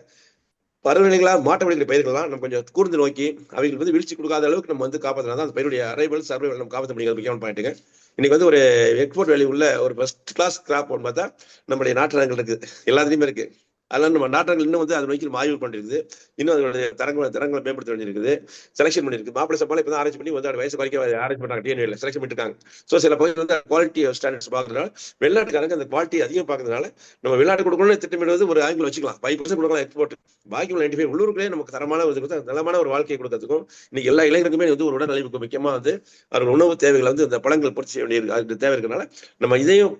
பருவநிலைகளா மாற்ற வேண்டிய பயிர்கள்லாம் நம்ம கொஞ்சம் கூர்ந்து நோக்கி அவைகளுக்கு வந்து வீழ்ச்சி கொடுக்காத அளவுக்கு நம்ம வந்து காப்பாற்றினா அந்த பயிருடைய அரைவல் சர்வைவல் நம்ம காப்பாற்ற முடியாது. முக்கியமான பாயிண்ட்டுங்க. இன்னைக்கு வந்து ஒரு எக்ஸ்போர்ட் வேல்யூ உள்ள ஒரு ஃபர்ஸ்ட் கிளாஸ் கிராப் பார்த்தா நம்மளுடைய நாட்டு ரகங்கள் இருக்கு, எல்லாத்துலயுமே இருக்கு. அதனால நம்ம நாட்டங்கள் இன்னும் வந்து அதை நோக்கி ஆய்வு பண்ணிருக்குது. இன்னும் அதோட தரங்களை மேம்படுத்த வேண்டியிருக்குது. செலக்ஷன் பண்ணிருக்கு. மாப்பிள்ளை சம்பளம் இப்போ ஆரேஞ்ச் பண்ணி வந்து வயசு குறைக்க ஆரேஞ்ச் பண்ணாங்க. டிஎன்ஏல செலக்ஷன் பண்ணிருக்காங்க. ஸோ சில பகுதியில் வந்து குவாலிட்டி ஸ்டாண்டர்ட்ஸ் பார்க்கறதுனால வெளிநாட்டுக்காரங்க அந்த குவாலிட்டி அதிகம் பார்க்கறதுனால நம்ம வெளிநாட்டு கொடுக்கணும்னு திட்டமிடுவது ஒரு ஆங்கிள் வச்சுக்கலாம். 5% கொடுக்கலாம் எக்ஸ்போர்ட். பாக்கி 95 உள்ளூருக்குள்ளே நமக்கு தரமான நலமான ஒரு வாழ்க்கையை கொடுக்கறதுக்கும் இன்னைக்கு எல்லா இளைஞருக்குமே வந்து ஒரு உடல் நலிவுக்கு முக்கியமா வந்து அவர்கள் உணவு தேவைகளை வந்து இந்த பழங்கள் பூர்த்தி செய்ய வேண்டிய தேவை இருக்கிறதுனால நம்ம இதையும்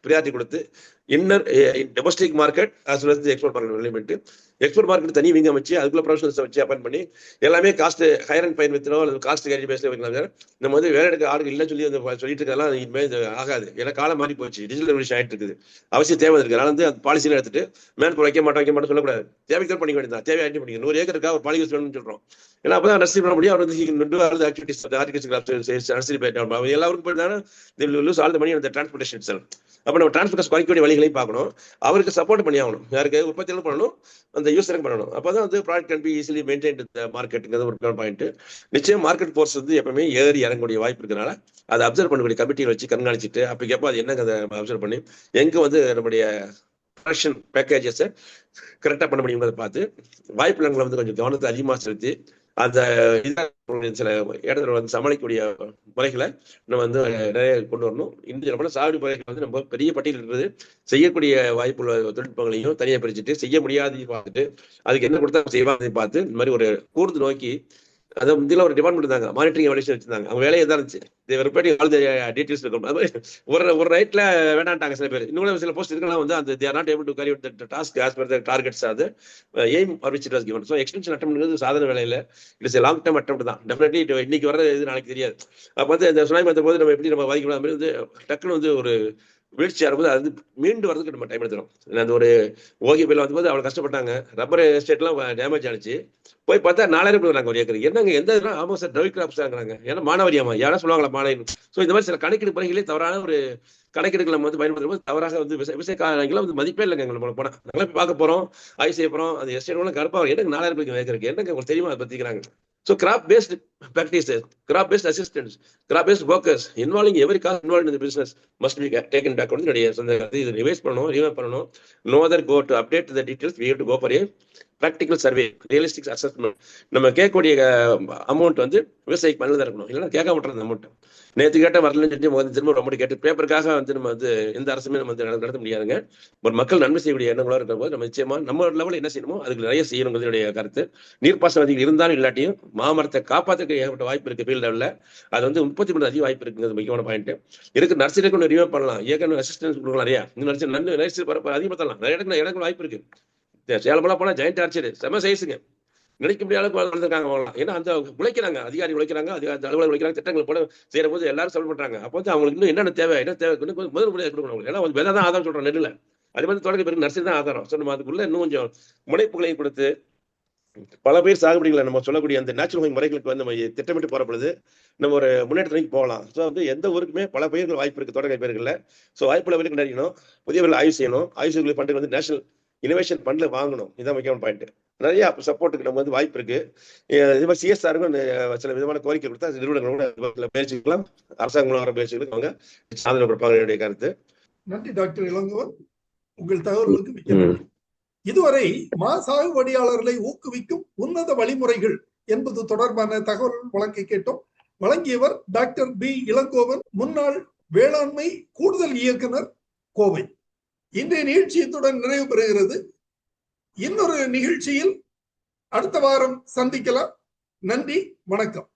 பிரியாரிட்டி கொடுத்து inner domestic market as well as the export market development. Export market தனி விங்க வச்சு அதுக்குள்ள ப்ரொஃபஷனல்ஸ் வச்சு அப்பாயின் பண்ணி எல்லாமே காஸ்ட் ஹையர் அண்ட் ஃபைன் வித்தனோ அல்லது காஸ்ட் கேரி பேஸ்ல வைக்கலாம். நம்ம வந்து வேலை எடுக்க ஆளுக்கு இல்லைன்னு சொல்லி சொல்லிட்டு இருக்கலாம். இனிமேல் ஆகாது. ஏன்னா காலம் மாறி போச்சு. டிஜிட்டல் ரெவல்யூஷன் ஆயிட்டு இருக்குது. அவசியம் தேவை இருக்கு. அதனால வந்து அந்த பாலிசியில எடுத்துட்டு மேன் வைக்க மாட்டோம் சொல்லக்கூடாது. தேவைக்கு பண்ணிக்க வேண்டியதான். தேவை ஆக்டிவ் பண்ணிக்க 100 ஏக்கர் இருக்கா ஒரு பாலிசி வேணும்னு சொல்றோம். ஏன்னா அப்பதான் நர்சரி பண்ண முடியும். அவர் வந்து ஆக்டிவிட்டிஸ் நர்சரி எல்லாருக்கும் போயிட்டு லூஸ் ஆல் த மணி அந்த டிரான்ஸ்போர்டேஷன் செல். அப்ப நம்ம டிரான்ஸ்போர்ட் குறைக்க வேண்டிய வழிகளையும் பார்க்கணும். அவருக்கு சப்போர்ட் பண்ணி ஆகணும். யாருக்கு உற்பத்தி பண்ணணும், அந்த யூஸருக்கு பண்ணணும். அப்பதான் வந்து product can be easily maintain மார்க்கெட்டுங்கிறது ஒரு பாயிண்ட். நிச்சயம் மார்க்கெட் ஃபோர்ஸ் வந்து எப்பவுமே ஏறி இறங்கக்கூடிய வாய்ப்பு இருக்கிறதுனால அதை அப்சர்வ் பண்ணக்கூடிய கமிட்டியை வச்சு கண்காணிச்சுட்டு அப்போ அது என்னங்க அதை அப்சர்வ் பண்ணி எங்க வந்து நம்முடைய ப்ரொடக்ஷன் பேக்கேஜஸை கரெக்டாக பண்ண முடியுங்கிறத பார்த்து வாய்ப்புகளை வந்து கொஞ்சம் கவனத்தை அதிகமாக செலுத்தி அந்த சில இடத்துல வந்து சமாளிக்கக்கூடிய முறைகளை நம்ம வந்து நிறைய கொண்டு வரணும். இன்னும் சாகுபடி முறைகள் வந்து நம்ம பெரிய பட்டியல் இருக்கிறது செய்யக்கூடிய வாய்ப்புள்ள தொழில்நுட்பங்களையும் தனியாக பிரிச்சுட்டு செய்ய முடியாதையும் பார்த்துட்டு அதுக்கு என்ன கொடுத்தா செய்வாங்க பார்த்து இந்த மாதிரி ஒரு கூர்ந்து நோக்கி அதை முந்தில ஒரு டிபார்ட்மெண்ட் இருந்தாங்க, மானிட்டரிங் எவல்யூஷன் வச்சிருந்தாங்க. அவங்க வேலையை தான் இருந்துச்சு. டீட்டெயில்ஸ் இருக்கும். ஒரு நைட்ல வேண்டாட்டாங்க சில பேர். இன்னும் சில போஸ்ட் இருக்கலாம் வந்து அந்த they are not able to carry out the task as per the targets அது aim for which it was given. So extension attempt சாதாரண வேலையில இட்ஸ் லாங் டர்ம் அட்டெம்ப்ட் தான். டெஃபினெட்லி இன்னைக்கு வர இது நாளைக்கு தெரியாது. அப்போ வந்து இந்த சுனாமி வந்த போது நம்ம எப்படி நம்ம பாதிக்கலாம் வந்து டக்குன்னு வந்து ஒரு வீழ்ச்சி ஆகும்போது அது மீண்டு வரதுக்கு நம்ம டைம் எடுத்துரும். அந்த ஒரு ஓகி பில் வந்தபோது அவ்வளவு கஷ்டப்பட்டாங்க. ரப்பர் எஸ்டேட்லாம் டேமேஜ் ஆனிச்சு. போய் பார்த்தா 4000 பேர் வராங்க ஒரு ஏக்கருக்கு. என்னங்க எந்த இதெல்லாம் ஆமா சார் ட்ரை கிராப்ஸ் ஆகுறாங்க. ஏன்னா மாணவரியாமா யாரும் சொல்லுவாங்களா மாணவன். ஸோ இந்த மாதிரி சில கணக்கீடு பணிகளே தவறான ஒரு கணக்கீடுகளை நம்ம வந்து பயன்படுத்தும் போது தவறாக வந்து விவசாயிகளாம் வந்து மதிப்பே இல்லைங்க. எங்களுக்கு போனால் நாங்களே போய் பார்க்க போறோம், ஆய்வு செய்ய போறோம். அந்த எஸ்டேட் கருப்பா எனக்கு 4000 பேருக்கு ஏக்கருக்கு என்னங்க உங்களுக்கு தெரியுமா அதை பத்திக்கிறாங்க. So crop-based practices, crop-based assistance, crop-based workers involving every cost involved in the business must be taken back. இது ரிவைஸ் பண்ணணும், ரிவைவ் பண்ணணும். No other go to update the details. We have to go for a practical survey, realistic assessment. நம்ம கேட்கக்கூடிய amount வந்து விவசாயிக்கு பண்ணல தான் இருக்கணும். இல்லைன்னா கேட்க மாட்டோம் அந்த அமௌண்ட். நேற்று கேட்ட வரலன்னு சொல்லி திரும்ப ரொம்ப கேட்டு பேப்பருக்காக வந்து நம்ம வந்து எந்த அரசுமே நம்ம வந்து நடத்த முடியாதுங்க. ஒரு மக்கள் நன்மை செய்யக்கூடிய எண்ணங்களோட இருக்கும் போது நம்ம நிச்சயமா நம்ம லெவலில் என்ன செய்யணுமோ அதுக்கு நிறைய செய்யணுங்கிறதுடைய கருத்து. நீர்ப்பாசன அதிகம் இருந்தாலும் இல்லாட்டியும் மாமரத்தை காப்பாற்ற ஏகப்பட்ட வாய்ப்பு இருக்கு. ஃபீல்ட் லெவலில் அது வந்து 30% அதிக வாய்ப்பு இருக்குங்கிறது முக்கியமான பாயிண்ட். இருக்கு நர்சரிக்கு ஒன்று ரிவைவ் பண்ணலாம், ஏற்கனவே அசிஸ்டன்ஸ் கொடுக்கலாம். நிறையா இந்த நர்சரி அதிகப்படுத்தலாம். நிறைய இடங்கள் வாய்ப்பு இருக்கு. சேலமெல்லாம் போனால் ஜெயண்ட் ஆர்ச்சரி செம சைஸுங்க. நினைக்க முடியாத அளவுக்கு வளர்ந்துருக்காங்க வாங்கலாம். ஏன்னா அந்த உழைக்கிறாங்க, அதிகாரி உழைக்கிறாங்க, அலுவலகம் உழைக்கிறாங்க, திட்டங்கள் போல செய்யற போது எல்லாரும் செலவு பண்றாங்க. அப்போ வந்து அவங்களுக்கு இன்னும் என்னென்ன தேவை முதல் முறையாக கொடுக்கணும். ஏன்னா விதை தான் ஆதாரம் சொல்றோம் நெல்லுல. அது மாதிரி தொடக்க பிறகு நர்சரி தான் ஆதாரம். ஸோ நம்ம அதுக்குள்ள இன்னும் கொஞ்சம் முனைப்புகளையும் கொடுத்து பல பேர் சாகுபடிகளை நம்ம சொல்லக்கூடிய அந்த நேச்சுரல் முறைகளுக்கு வந்து நம்ம திட்டமிட்டு போற பொழுது நம்ம ஒரு முன்னேற்றத்துக்கு போகலாம். ஸோ வந்து எந்த ஊருக்குமே பல பயிர்கள் வாய்ப்பு இருக்கு. தொடக்க பயிர்களில் ஸோ வாய்ப்புள்ள வரைக்கும் நிறையணும். புதியவர்கள் ஆய்வு செய்யணும். ஆய்வு செய்யக்கூடிய பண்டு வந்து நேஷனல் இனோவேஷன் ஃபண்ட்ல வாங்கணும். இதான் முக்கியமான பாயிண்ட். நிறைய சப்போர்ட்டுக்கு நம்ம வந்து வாய்ப்பு இருக்கு. இது மாதிரி சிஎஸ்ஆருக்கும் சில விதமான கோரிக்கை கொடுத்தா நிறுவனங்களோட பயிற்சிக்கலாம். அரசாங்கம் வர பயிற்சிகளுக்கு அவங்க சாதனை கொடுப்பாங்க. என்னுடைய கருத்து. நன்றி டாக்டர் இளங்கோவன், உங்கள் தகவல்களுக்கு மிக்க நன்றி. இதுவரை சாகுபடியாளர்களை ஊக்குவிக்கும் உன்னத வழிமுறைகள் என்பது தொடர்பான தகவல் வழங்கை கேட்டோம். வழங்கியவர் டாக்டர் பி இளங்கோவன், முன்னாள் வேளாண்மை கூடுதல் இயக்குனர், கோவை. இன்றைய நிகழ்ச்சியத்துடன் நிறைவு பெறுகிறது. இன்னொரு நிகழ்ச்சியில் அடுத்த வாரம் சந்திக்கலாம். நன்றி, வணக்கம்.